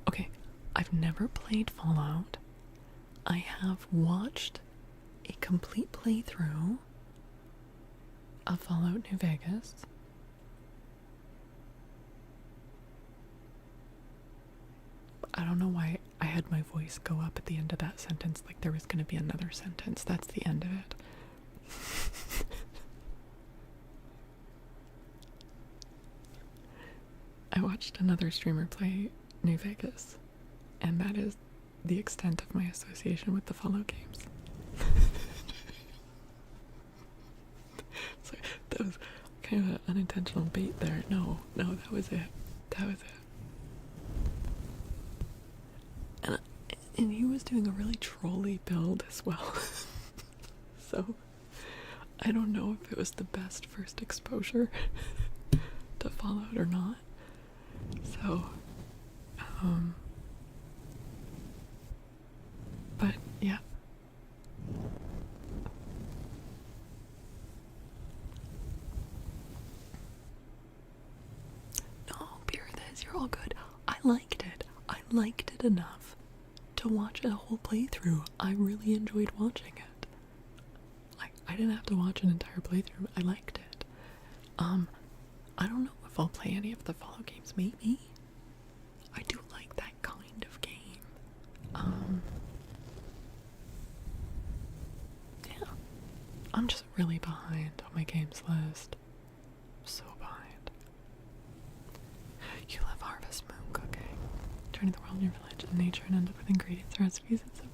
Okay, I've never played Fallout. I have watched a complete playthrough of Fallout New Vegas. I don't know why I had my voice go up at the end of that sentence like there was going to be another sentence. That's the end of it. I watched another streamer play New Vegas, and that is the extent of my association with the Fallout games. So that was kind of an unintentional bait there. No, that was it. That was it. And he was doing a really trolly build as well. So I don't know if it was the best first exposure to Fallout or not. So, but yeah. No, beer this, you're all good. I liked it. I liked it enough to watch a whole playthrough. I really enjoyed watching it. I didn't have to watch an entire playthrough. I liked it. I don't know if I'll play any of the Fallout games. Maybe. I do like that kind of game. Yeah. I'm just really behind on my games list. So behind. You love Harvest Moon cooking. Turning the world in your village and nature and end up with ingredients and recipes. It's so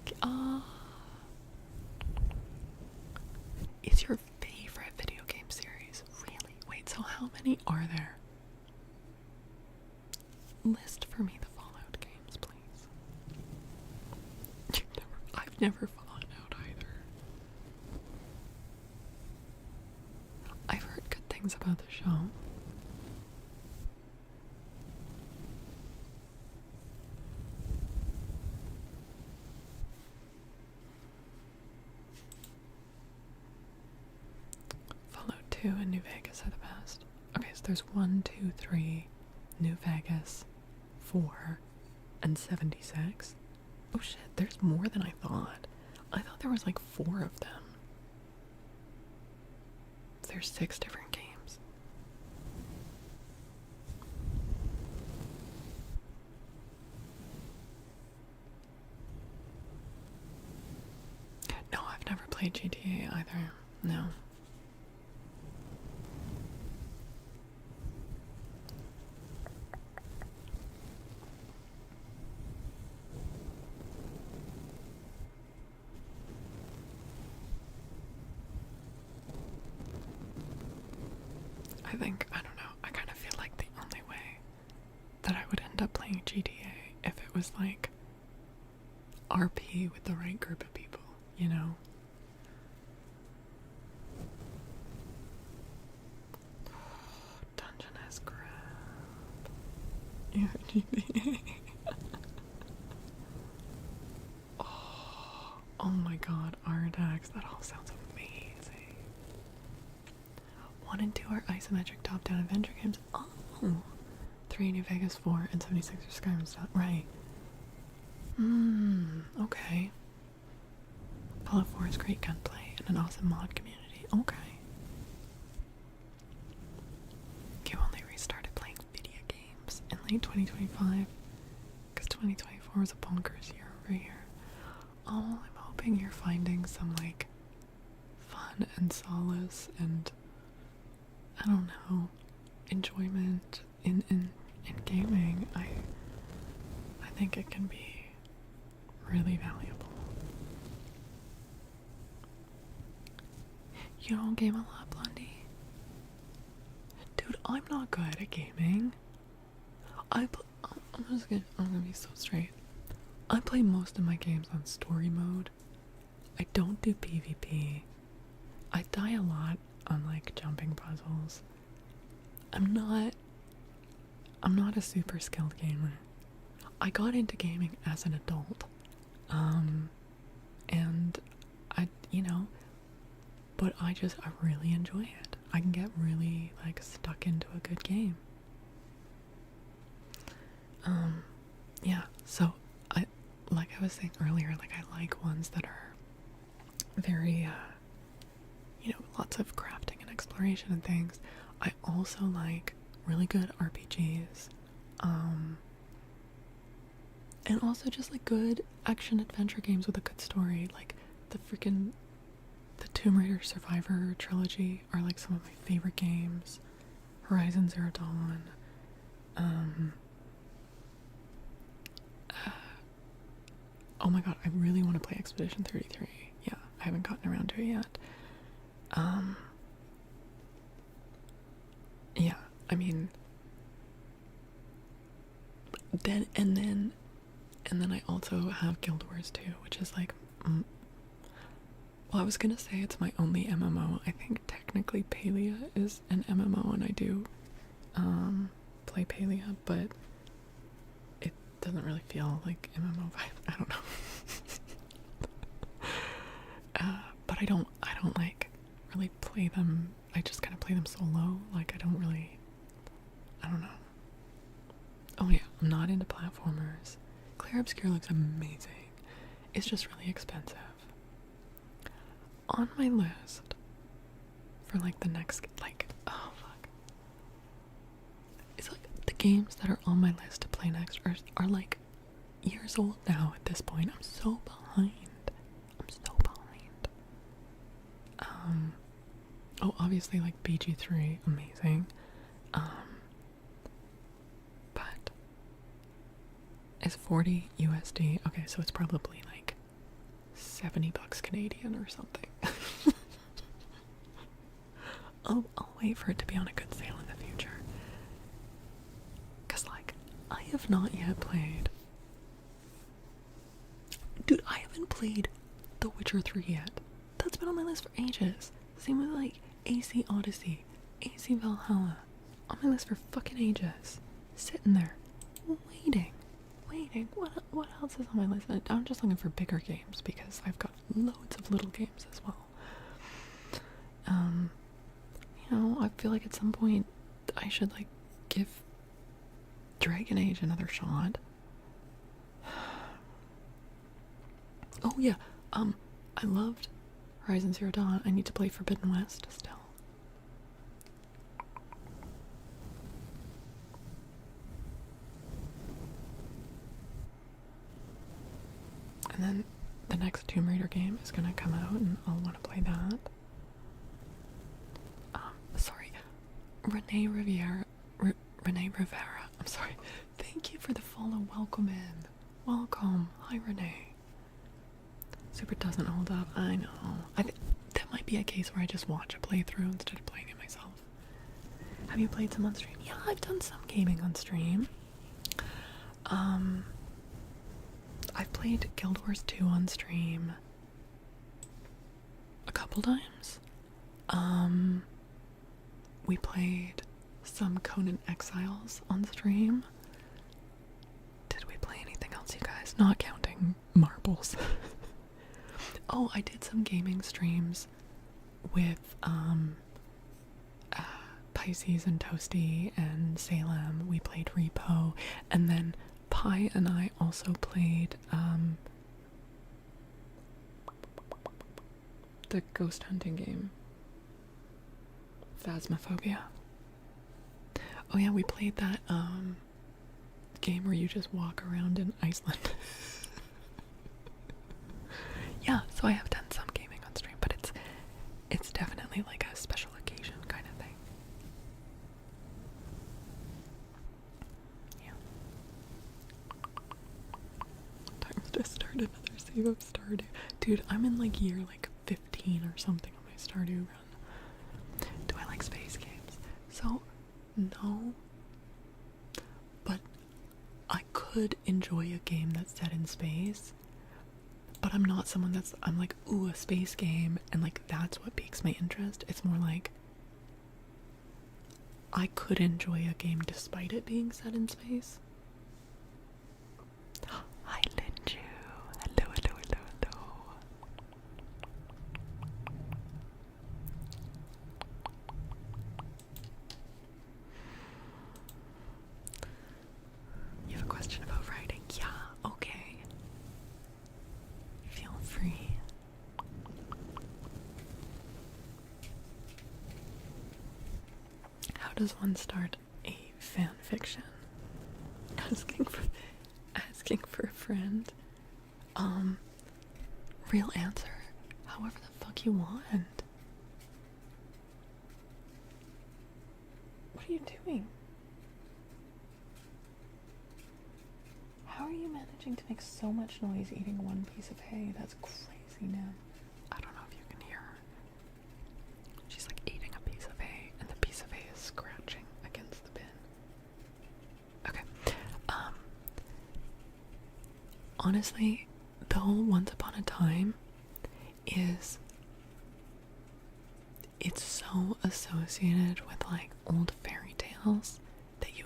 Is your favorite video game series? Really? Wait, so how many are there? List for me the Fallout games, please. I've never Fallout out either. I've heard good things about the show. Fallout 2 and New Vegas are the best. Okay, so there's 1, 2, 3, New Vegas, 4, and 76. Oh shit, there's more than I thought. I thought there was like 4 of them. There's 6 different games. No, I've never played GTA either. No. I don't know, I kind of feel like the only way that I would end up playing GTA if it was like RP with the right group of people, you know? Dungeness crap. Yeah, GTA. Oh my god, Ardax, that all sounds amazing. 1 and 2 are isometric top-down adventure games. Oh, 3 New Vegas, 4, and 76 are Skyrim stuff. Right. Okay. Fallout 4 is great gunplay and an awesome mod community. Okay. late 2025, because 2024 was a bonkers year over here. Oh, I'm hoping you're finding some, like, fun and solace and, I don't know, enjoyment in gaming. I think it can be really valuable. You don't game a lot, Blondie? Dude, I'm not good at gaming. I'm gonna be so straight. I play most of my games on story mode. I don't do PvP. I die a lot on like jumping puzzles. I'm not a super skilled gamer. I got into gaming as an adult. And but I really enjoy it. I can get really like stuck into a good game. Yeah, so like I was saying earlier, like I like ones that are very lots of crafting and exploration and things. I also like really good RPGs. And also just like good action adventure games with a good story. Like the Tomb Raider Survivor trilogy are like some of my favorite games. Horizon Zero Dawn. Oh my god, I really want to play Expedition 33. Yeah, I haven't gotten around to it yet. Yeah, I mean, then I also have Guild Wars 2, which is like, well, I was gonna say it's my only MMO. I think technically Palia is an MMO, and I do play Palia, but it doesn't really feel like MMO vibe. I don't know. But I don't like really play them. I just kind of play them solo. Like I don't know. Oh yeah, I'm not into platformers. Clair Obscur looks amazing. It's just really expensive. On my list for like the next, like, oh fuck. It's like the games that are on my list to play next are like years old now at this point. I'm so behind. Oh, obviously like BG3, amazing. But it's 40 USD. Okay, so it's probably like $70 Canadian or something. I'll wait for it to be on a good sale in the future. Cause like, I have not yet played. Dude, I haven't played The Witcher 3 yet. That's been on my list for ages. Same with like AC Odyssey, AC Valhalla. On my list for fucking ages. Sitting there, waiting. What else is on my list? I'm just looking for bigger games because I've got loads of little games as well. I feel like at some point I should like give Dragon Age another shot. Oh yeah, I loved Horizon Zero Dawn. I need to play Forbidden West still. And then the next Tomb Raider game is gonna come out and I'll want to play that. Sorry. Renee Rivera. I'm sorry. Thank you for the follow. Welcome in. Welcome. Hi, Renee. Super doesn't hold up. I know. That might be a case where I just watch a playthrough instead of playing it myself. Have you played some on stream? Yeah, I've done some gaming on stream. I've played Guild Wars 2 on stream a couple times. We played some Conan Exiles on stream. Did we play anything else, you guys? Not counting marbles. Oh, I did some gaming streams with Pisces and Toasty and Salem. We played Repo, and then Pi and I also played the ghost hunting game, Phasmophobia. Oh yeah, we played that game where you just walk around in Iceland. Yeah, so I have done some gaming on stream, but it's definitely like a special occasion kind of thing. Yeah. Times to start another save of Stardew. Dude, I'm in like year like 15 or something on my Stardew run. Do I like space games? So, no. But I could enjoy a game that's set in space. But I'm not someone I'm like, ooh, a space game, and like that's what piques my interest. It's more like I could enjoy a game despite it being set in space. Hi, Linju. Hello, hello, hello, hello. You have a question about writing? Yeah, okay. Feel free. How does one start a fan fiction? Asking for a friend. Real answer. However the fuck you want. What are you doing? How are you managing to make so much noise eating one piece of hay? That's crazy, man. I don't know if you can hear her. She's like eating a piece of hay, and the piece of hay is scratching against the bin. Okay. Honestly, the whole Once Upon a Time it's so associated with like old fairy tales that you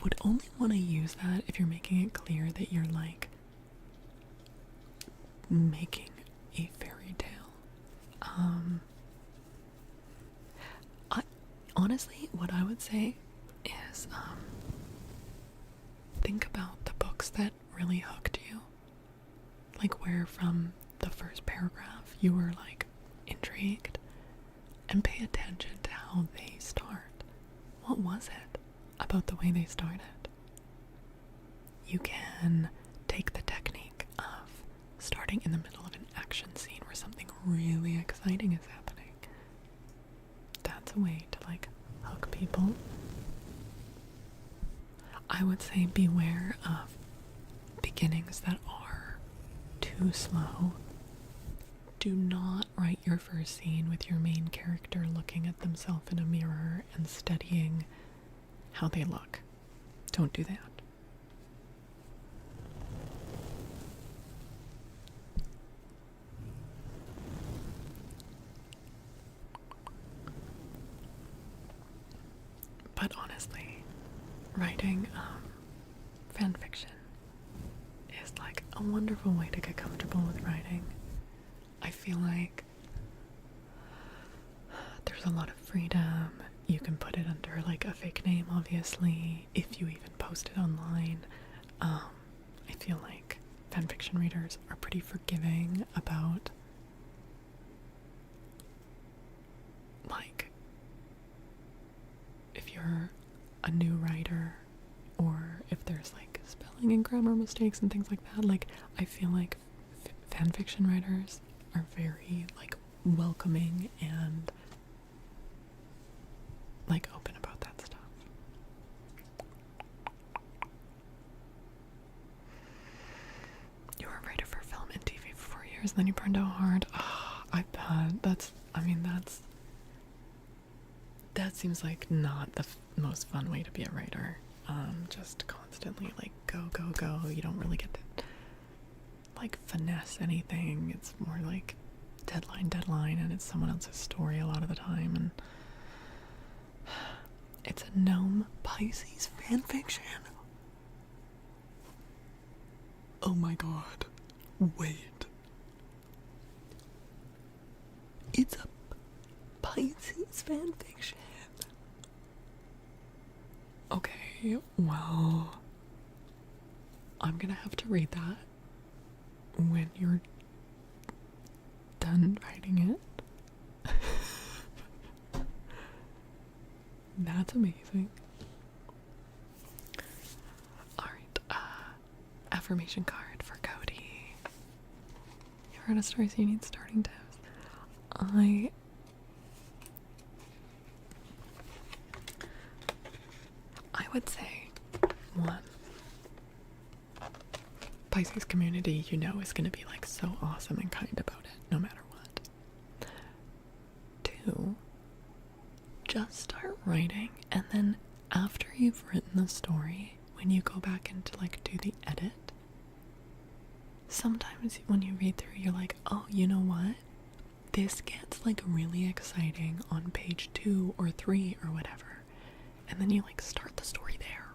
would only want to use that if you're making it clear that you're like making a fairy tale. Honestly, what I would say is think about the books that really hooked you, like where from the first paragraph you were like intrigued, and pay attention to how they start. What was it about the way they started? You can take the technique of starting in the middle of an action scene where something really exciting is happening. That's a way to like hook people. I would say beware of beginnings that are too slow. Do not write your first scene with your main character looking at themselves in a mirror and studying how they look. Don't do that. But honestly, writing fan fiction is like a wonderful way to get comfortable with writing. I feel like there's a lot of freedom. You can put it under like a fake name, obviously, if you even post it online. I feel like fanfiction readers are pretty forgiving about like if you're a new writer or if there's like spelling and grammar mistakes and things like that. Like I feel like fanfiction writers are very like welcoming and like open about that stuff. You were a writer for film and TV for 4 years, and then you burned out hard. Oh, I bet. That seems like not the most fun way to be a writer. Just constantly like go, go, go. You don't really get to like finesse anything. It's more like deadline, and it's someone else's story a lot of the time, and it's a gnome Pisces fanfiction. Oh my god. Wait. It's a Pisces fanfiction. Okay, well, I'm gonna have to read that when you're done writing it. That's amazing. Alright. affirmation card for Cody. You've heard of stories, you need starting tips. I would say, one, Pisces community, you know, is going to be like so awesome and kind about it, no matter what. Two, just start writing, and then after you've written the story, when you go back into like do the edit, sometimes when you read through, you're like, oh, you know what? This gets like really exciting on page 2 or 3 or whatever. And then you like start the story there,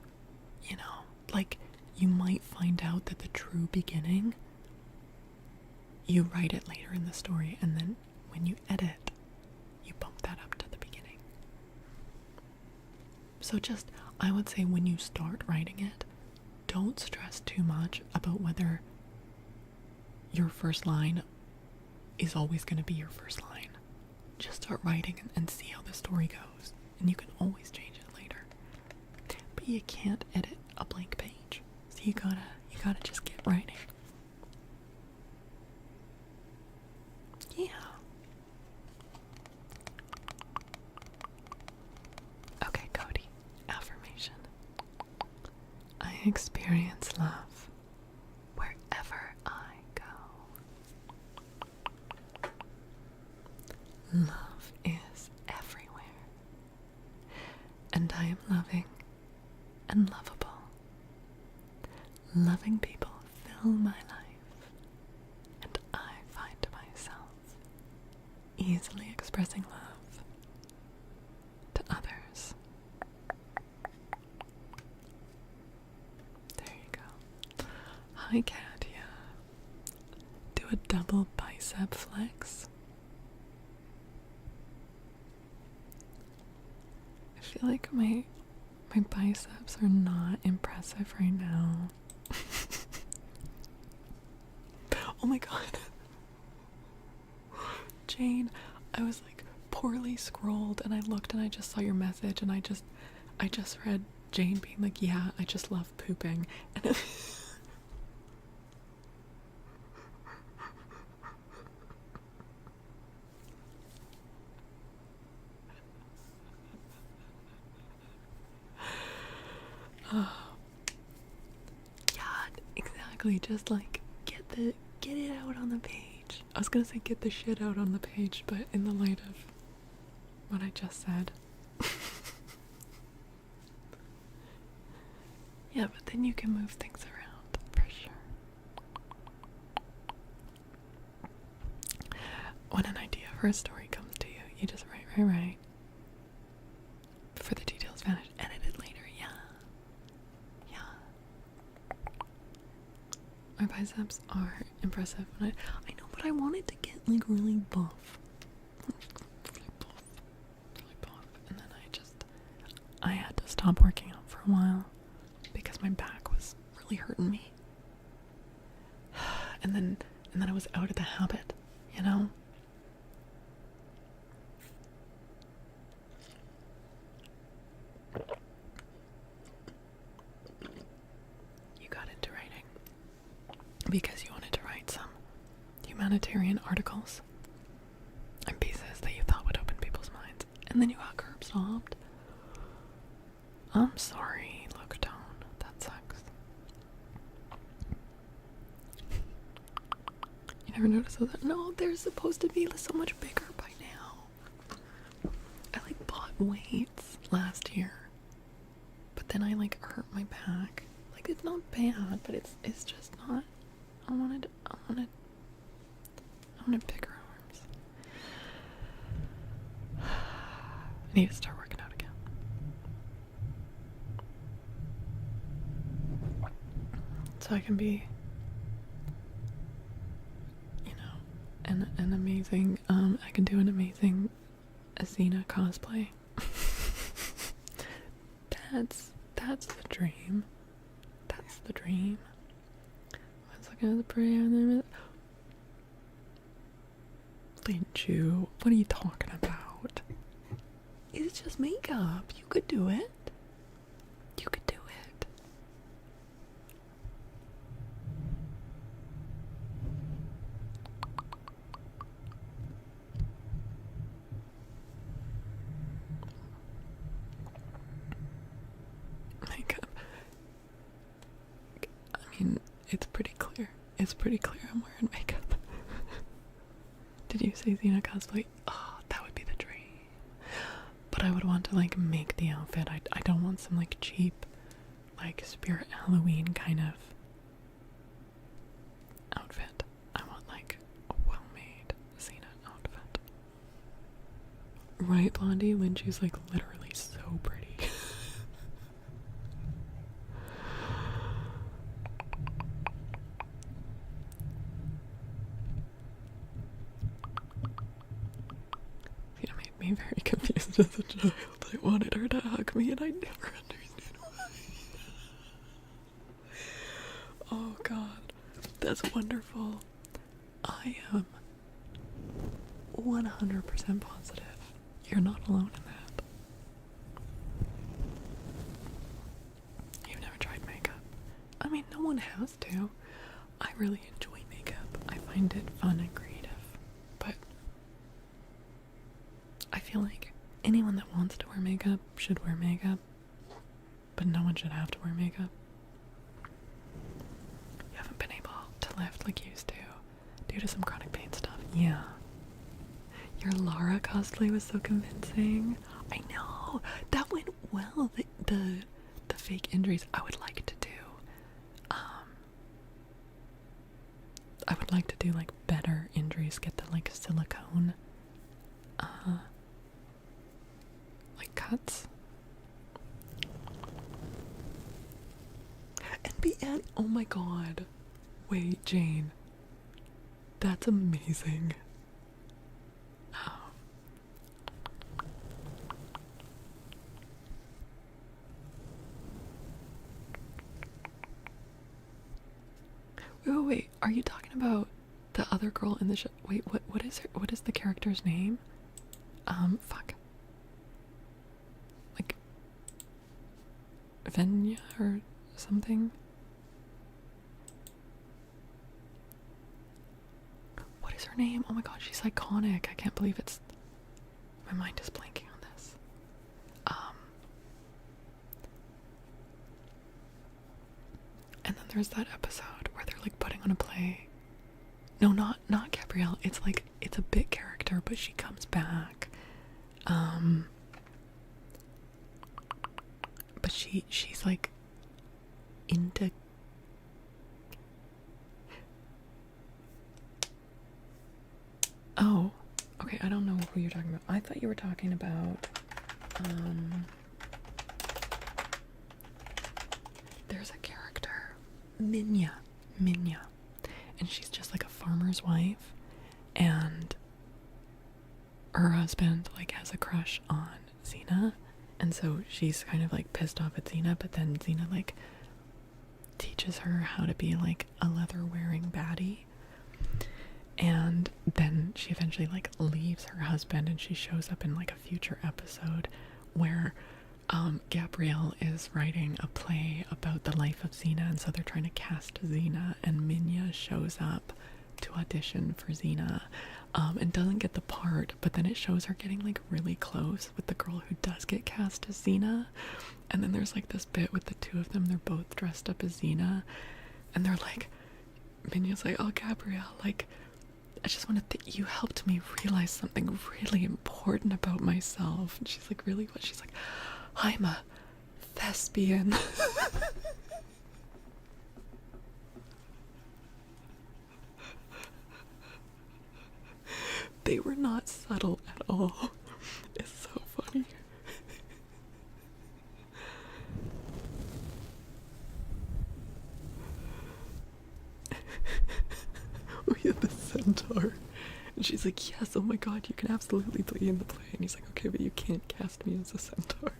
you know? Like, you might find out that the true beginning, you write it later in the story, and then when you edit, you bump that up to the beginning. So just, I would say when you start writing it, don't stress too much about whether your first line is always going to be your first line. Just start writing and see how the story goes, and you can always change it later. But you can't edit a blank page, so you gotta just get writing. Yeah. Okay, Cody. Affirmation. I experience love wherever I go. Love is everywhere, and I am loving and lovable. Loving people fill my life, and I find myself easily expressing love to others. There you go. Hi, Katia. Do a double bicep flex. I feel like my biceps are not impressive right now. Oh my god. Jane, I was like poorly scrolled and I looked and I just saw your message and I just read Jane being like, yeah, I just love pooping. And yeah, exactly. Just like get it out on the page. I was gonna say get the shit out on the page, but in the light of what I just said. Yeah, but then you can move things around for sure. When an idea for a story comes to you, you just write. Before the details vanish, edit it later. Yeah. My biceps are impressive. I know, but I wanted to get like really buff. Really buff. And then I had to stop working out for a while because my back was really hurting me. And then I was out of the habit, you know? You got into writing because you wanted to write some humanitarian articles and pieces that you thought would open people's minds, and then you got curb stomped. I'm sorry, Lookdown. That sucks. You never noticed that? No, they're supposed to be so much bigger by now. I like bought weights last year, but then I like hurt my back. Like, it's not bad, but it's just not. I wanted bigger arms. I need to start working out again. So I can be, you know, an amazing, I can do an amazing Athena cosplay. That's the dream. That's the dream. I was looking at the prayer and then Linju, what are you talking about? It's just makeup. You could do it. You could do it. mean, it's pretty clear. It's pretty clear I'm wearing makeup. Did you say Xena cosplay? Oh, that would be the dream. But I would want to, like, make the outfit. I don't want some, like, cheap, like, Spirit Halloween kind of outfit. I want, like, a well-made Xena outfit. Right, Blondie? When she's, like, literally so pretty. Me very confused as a child. I wanted her to hug me and I never understood why. Oh god, that's wonderful. I am 100% positive you're not alone in that. You've never tried makeup. I mean, no one has to. I really enjoy makeup. I find it fun and creative. But I feel like anyone that wants to wear makeup should wear makeup, but no one should have to wear makeup. You haven't been able to lift like you used to due to some chronic pain stuff. Yeah. Your Lara cosplay was so convincing. I know. That went well. The fake injuries I would like to do. I would like to do like better injuries, get the like silicone like cuts. And oh my god. Wait, Jane. That's amazing. Wait. Are you talking about the other girl in the show? Wait, what is the character's name? Fuck. Like Venya or something? What is her name? Oh my god, she's iconic. I can't believe it's... My mind is blanking on this. And then there's that episode where they're like putting on a play. No, not Gabrielle. It's like, it's a bit character, but she comes back. But she's like into... Oh, okay, I don't know who you're talking about. I thought you were talking about, there's a character, Minya, and she's just like a farmer's wife, and her husband like has a crush on Xena, and so she's kind of like pissed off at Xena, but then Xena like teaches her how to be like a leather wearing baddie. And then she eventually like leaves her husband, and she shows up in like a future episode where Gabrielle is writing a play about the life of Xena, and so they're trying to cast Xena, and Minya shows up to audition for Xena and doesn't get the part, but then it shows her getting like really close with the girl who does get cast as Xena. And then there's like this bit with the two of them, they're both dressed up as Xena, and they're like, Minya's like, oh Gabrielle, like, I just wanted to, you helped me realize something really important about myself. And she's like, really? What? She's like, I'm a thespian. They were not subtle at all. It's so funny. We had the centaur, and she's like, yes, oh my god, you can absolutely play in the play. And he's like, okay, but you can't cast me as a centaur.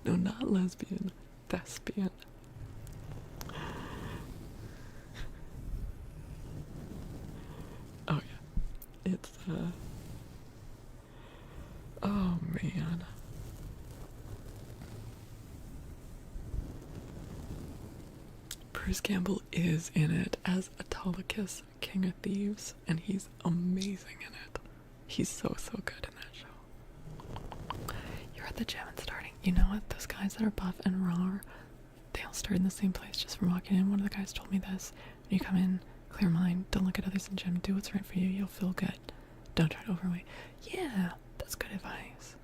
No, not lesbian, thespian. Oh yeah, it's oh man. Bruce Campbell is in it as Autolycus, King of Thieves, and he's amazing in it. He's so good in that show. You're at the gym and starting You know what? Those guys that are buff and raw, they all start in the same place just from walking in. One of the guys told me this. When you come in, clear mind, don't look at others in gym, do what's right for you, you'll feel good. Don't try to overweight. Yeah, that's good advice.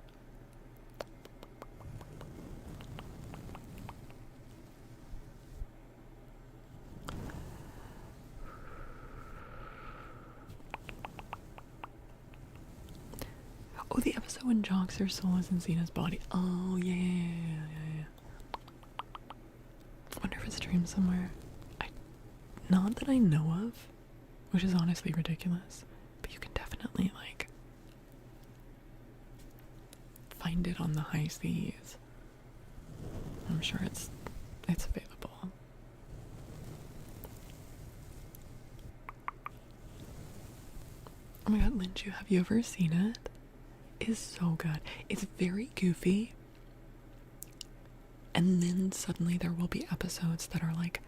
Oh, the episode when Joxer's soul is in Xena's body. Oh, yeah. I wonder if it's streamed somewhere. Not that I know of, which is honestly ridiculous, but you can definitely, like, find it on the high seas. I'm sure it's available. Oh my god, Linju, have you ever seen it? It is so good. It's very goofy. And then suddenly there will be episodes that are like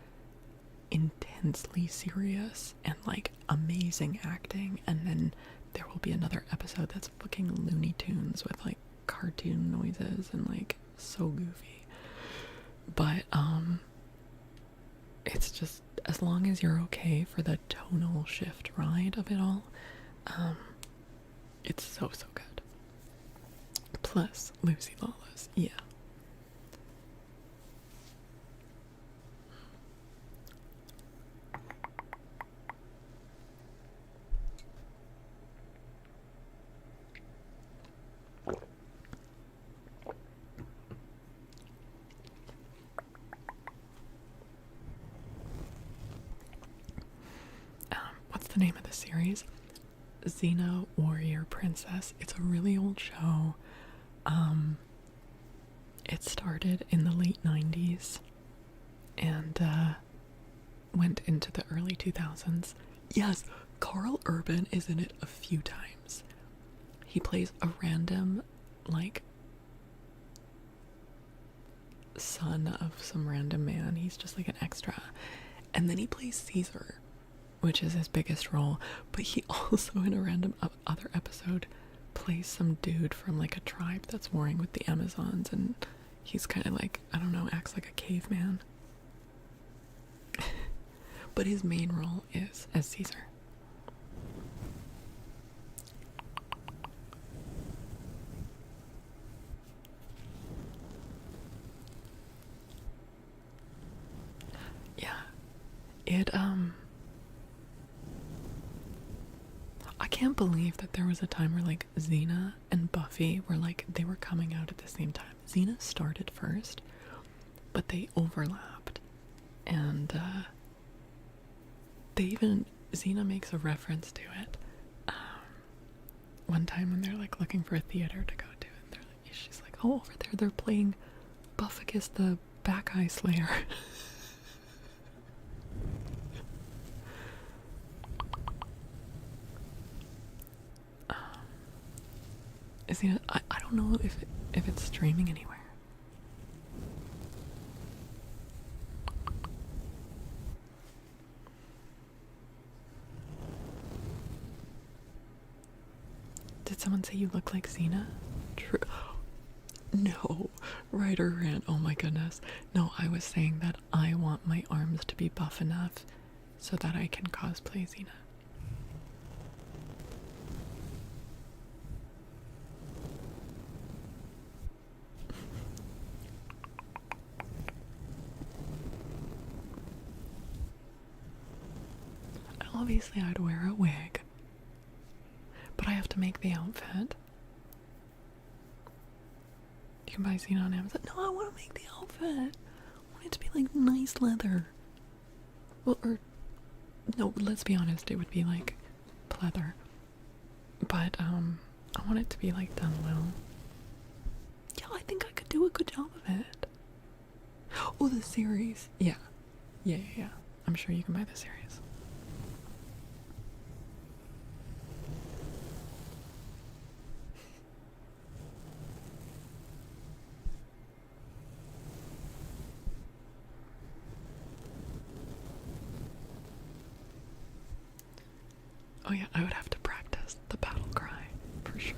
intensely serious and like amazing acting, and then there will be another episode that's fucking Looney Tunes with like cartoon noises and like so goofy. But it's just, as long as you're okay for the tonal shift ride of it all, it's so good. Plus Lucy Lawless, yeah. What's the name of the series? Xena Warrior Princess. It's a really old show. It started in the late 90s and went into the early 2000s. Yes, Carl Urban is in it a few times. He plays a random, like, son of some random man. He's just like an extra. And then he plays Caesar, which is his biggest role. But he also, in a random other episode, plays some dude from like a tribe that's warring with the Amazons, and he's kind of like, I don't know, acts like a caveman. But his main role is as Caesar. Yeah. I can't believe that there was a time where like Xena and Buffy were like, they were coming out at the same time. Xena started first, but they overlapped. And Xena makes a reference to it. One time when they're like looking for a theater to go to, and she's like, oh, over there they're playing Bufficus the Back-Eye Slayer. I don't know if it's streaming anywhere. Did someone say you look like Xena? True. No, Ryder Rant. Oh my goodness. No, I was saying that I want my arms to be buff enough so that I can cosplay Xena. Obviously, I'd wear a wig, but I have to make the outfit. You can buy Xena on Amazon. No, I want to make the outfit. I want it to be like nice leather. Well, or no, let's be honest, it would be like pleather. But I want it to be like done well. Yeah, I think I could do a good job of it. Oh, the series. Yeah. I'm sure you can buy the series. Oh yeah, I would have to practice the battle cry, for sure.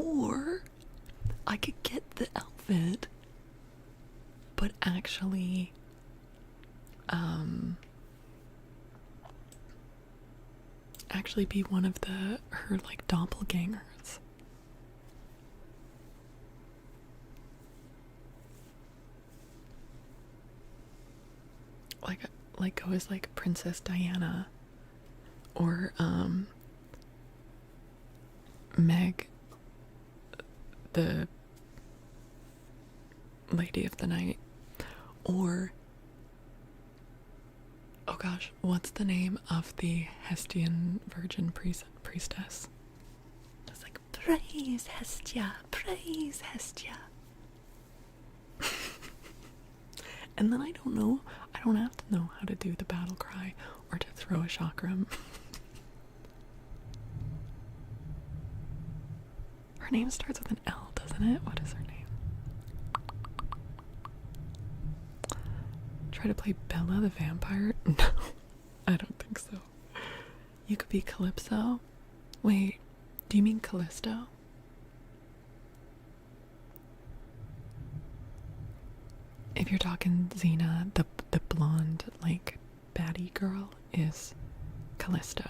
Or I could get the outfit, but actually, actually be one of her like doppelgangers. Like go as like Princess Diana, or Meg, the Lady of the Night, or oh gosh, what's the name of the Hestian virgin priestess? It's like, praise Hestia, praise Hestia. And then I don't have to know how to do the battle cry or to throw a chakram. Her name starts with an L, doesn't it? What is her name? Try to play Bella the vampire? No, I don't think so. You could be Calypso. Wait, do you mean Callisto? If you're talking Xena, the blonde, like, baddie girl is Callisto.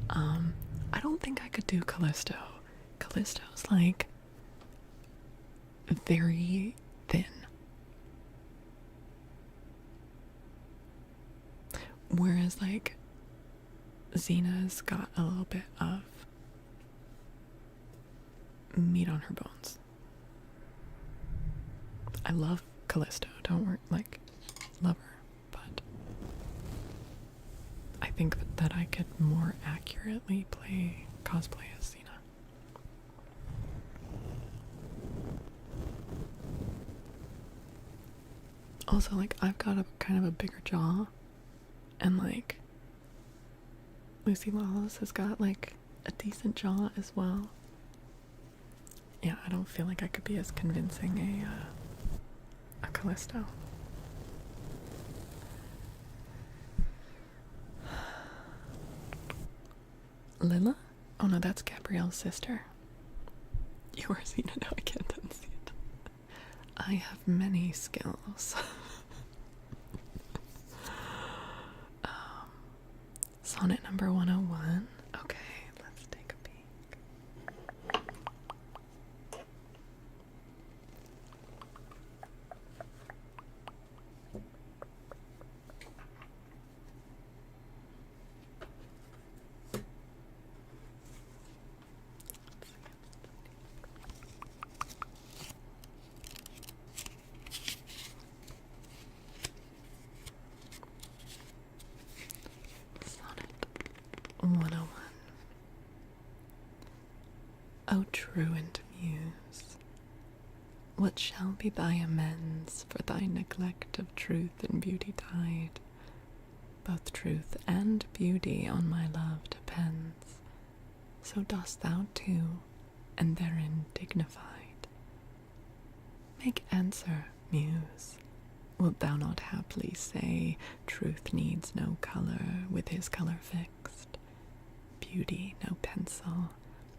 I don't think I could do Callisto. Callisto's, like, very thin. Whereas, like, Xena's got a little bit of meat on her bones. I love Callisto, don't worry, like, love her, but I think that I could more accurately cosplay as Xena. Also, like, I've got a kind of a bigger jaw, and like Lucy Lawless has got like a decent jaw as well. Yeah, I don't feel like I could be as convincing a Callisto. Lila? Oh no, that's Gabrielle's sister. You are Xena now, I can't unsee it. I have many skills. Sonnet number 101. Okay, let's take a peek. Sonnet 101. O truant muse, what shall be thy amends for thy neglect of truth and beauty died? Both truth and beauty on my love depends, so dost thou too, and therein dignified. Make answer, muse. Wilt thou not haply say, truth needs no colour, with his colour fixed? Beauty no pencil,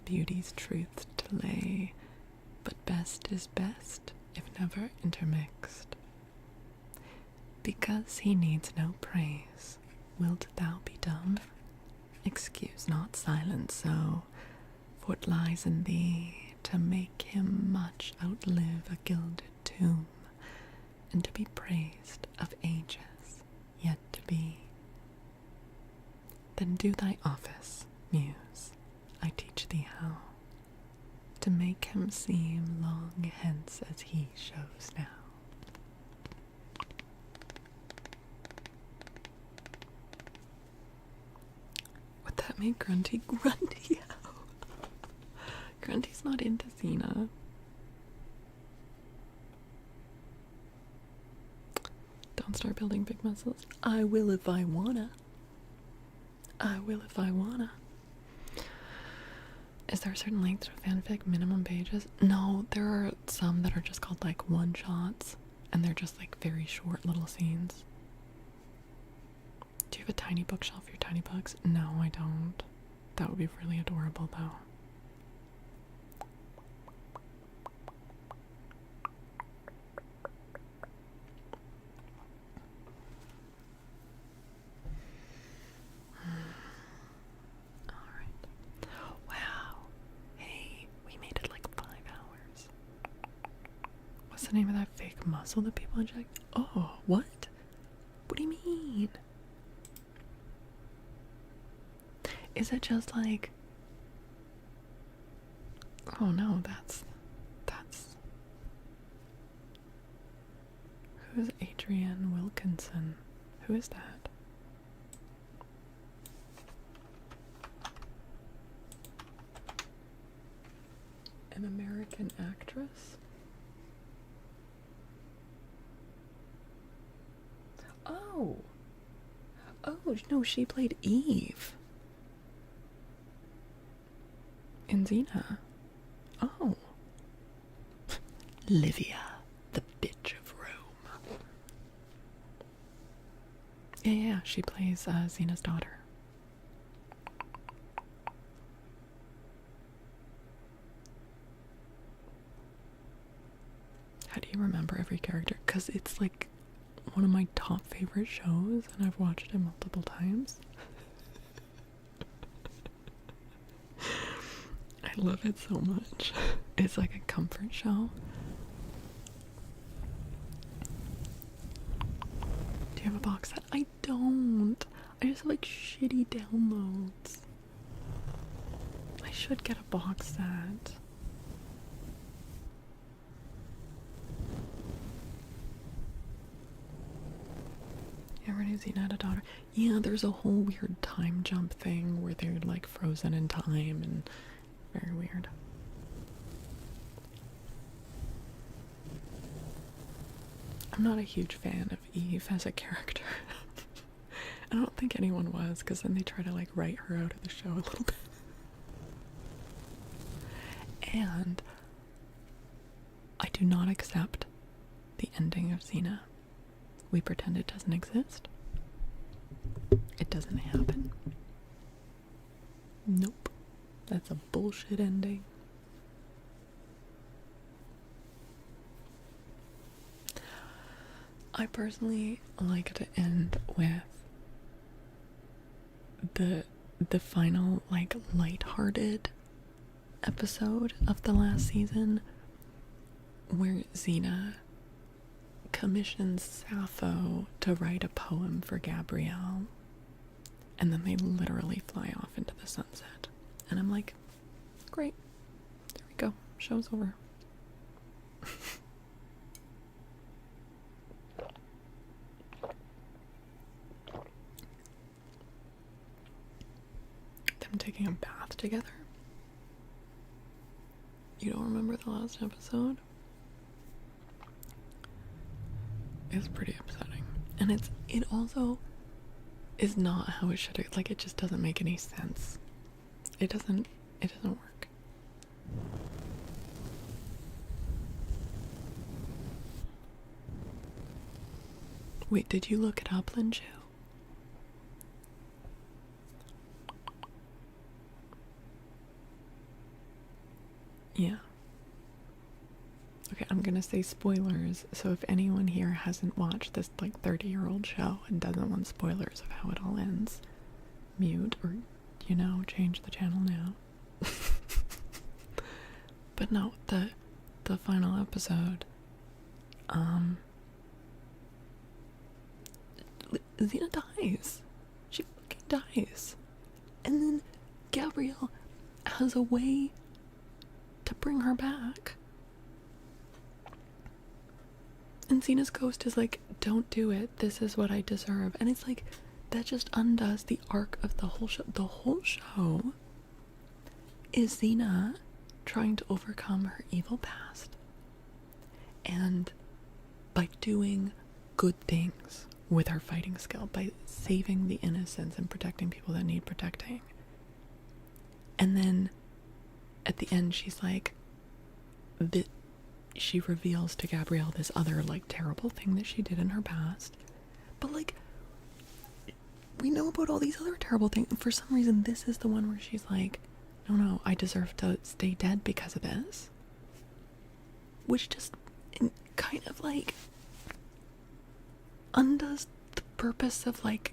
beauty's truth to lay, but best is best, if never intermixed. Because he needs no praise, wilt thou be dumb? Excuse not silence so, for it lies in thee to make him much outlive a gilded tomb, and to be praised of ages yet to be. Then do thy office, muse, I teach thee how, to make him seem long hence as he shows now. Would that make Grunty grunty? Grunty's not into Xena. Don't start building big muscles. I will if I wanna. I will if I wanna. Is there a certain length to fanfic? Minimum pages? No, there are some that are just called like one shots, and they're just like very short little scenes. Do you have a tiny bookshelf for your tiny books? No, I don't. That would be really adorable though. the name of that fake muscle that people inject? Oh, what? What do you mean? Is it just like... Oh no, that's... Who's Adrienne Wilkinson? Who is that? An American actress? Oh! Oh, no, she played Eve. In Xena. Oh. Livia, the bitch of Rome. Yeah, she plays Xena's daughter. How do you remember every character? Because it's like one of my top favorite shows, and I've watched it multiple times. I love it so much. It's like a comfort show. Do you have a box set? I don't. I just have like shitty downloads. I should get a box set. You ever knew Xena had a daughter? Yeah, there's a whole weird time jump thing where they're like frozen in time and very weird. I'm not a huge fan of Eve as a character. I don't think anyone was, because then they try to like write her out of the show a little bit. And I do not accept the ending of Xena. We pretend it doesn't exist. It doesn't happen. Nope. That's a bullshit ending. I personally like to end with the final like lighthearted episode of the last season where Xena commissions Sappho to write a poem for Gabrielle, and then they literally fly off into the sunset, and I'm like, great, there we go, show's over. Them taking a bath together. You don't remember the last episode? It's pretty upsetting. And it also is not how it should have, like, it just doesn't make any sense. It doesn't work. Wait, did you look it up, Linju? Yeah. Okay, I'm gonna say spoilers, so if anyone here hasn't watched this like 30-year-old show and doesn't want spoilers of how it all ends, mute or, you know, change the channel now. But no, the final episode, Xena dies. She fucking dies. And then Gabrielle has a way to bring her back. And Xena's ghost is like, don't do it. This is what I deserve. And it's like, that just undoes the arc of the whole show. The whole show is Xena trying to overcome her evil past. And by doing good things with her fighting skill, by saving the innocents and protecting people that need protecting. And then at the end, she's like, she reveals to Gabrielle this other, like, terrible thing that she did in her past. But, like, we know about all these other terrible things. And for some reason, this is the one where she's like, no, I deserve to stay dead because of this. Which just kind of, like, undoes the purpose of, like,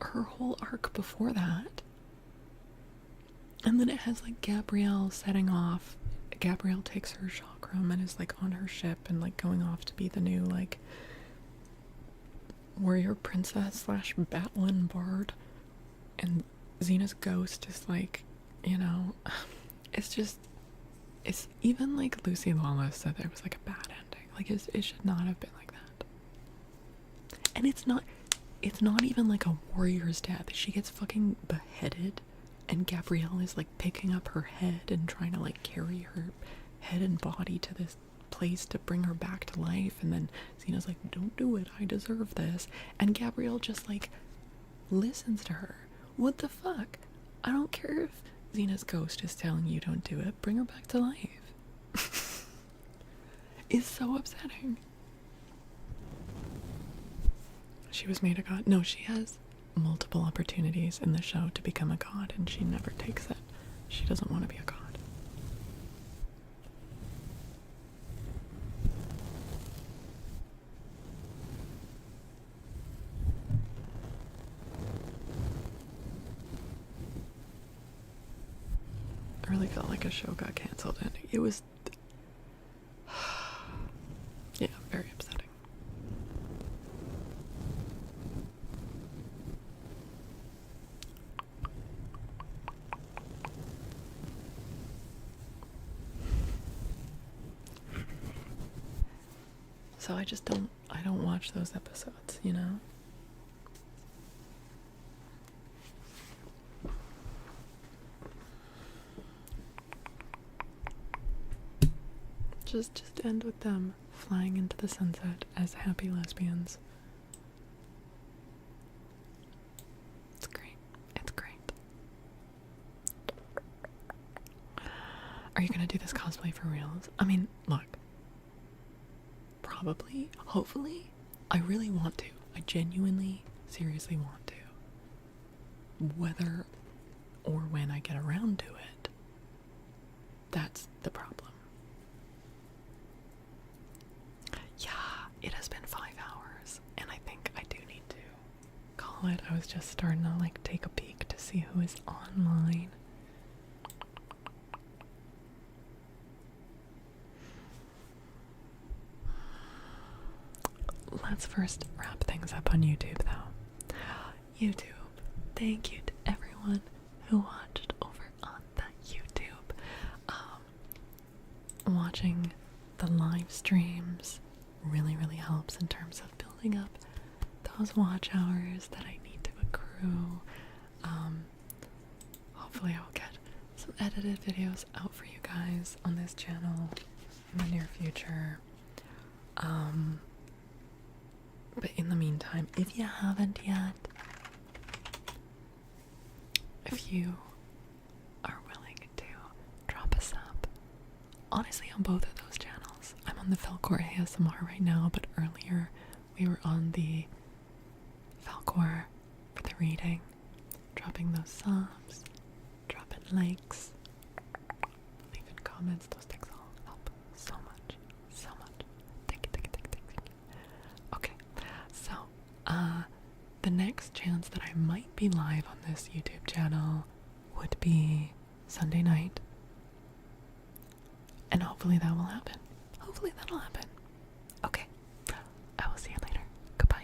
her whole arc before that. And then it has, like, Gabrielle setting off Gabrielle takes her chakram and is like on her ship and like going off to be the new like warrior princess slash Batlin bard, and Xena's ghost is like, you know, it's even like Lucy Lawless said there was like a bad ending. Like it should not have been like that. And it's not even like a warrior's death. She gets fucking beheaded and Gabrielle is like picking up her head and trying to like carry her head and body to this place to bring her back to life, and then Xena's like, don't do it, I deserve this, and Gabrielle just like listens to her. What the fuck? I don't care if Xena's ghost is telling you don't do it, bring her back to life. It's so upsetting. She was made a god. No, she has multiple opportunities in the show to become a god and she never takes it. She doesn't want to be a god. I really felt like a show got cancelled and it was yeah, very upsetting. So I don't watch those episodes, you know? Just end with them flying into the sunset as happy lesbians. It's great. It's great. Are you gonna do this cosplay for reals? I mean, look. Probably, hopefully, I really want to. I genuinely, seriously want to. Whether or when I get around to it, that's the problem. Yeah, it has been 5 hours, and I think I do need to call it. I was just starting to like take a peek to see who is online. Let's first wrap things up on YouTube, though. YouTube, thank you to everyone who watched over on the YouTube. Watching the live streams really, really helps in terms of building up those watch hours that I need to accrue. Hopefully I'll get some edited videos out for you guys on this channel in the near future. But in the meantime, if you haven't yet, if you are willing to drop a sub, honestly on both of those channels. I'm on the Falcor ASMR right now, but earlier we were on the Falcor for the reading. Dropping those subs, dropping likes, leaving comments, those things all help so much, so much. Thank you, thank you, thank you, thank you. Okay, so, the next chance that I might be live on this YouTube channel would be Sunday night. And hopefully that will happen. Hopefully that'll happen.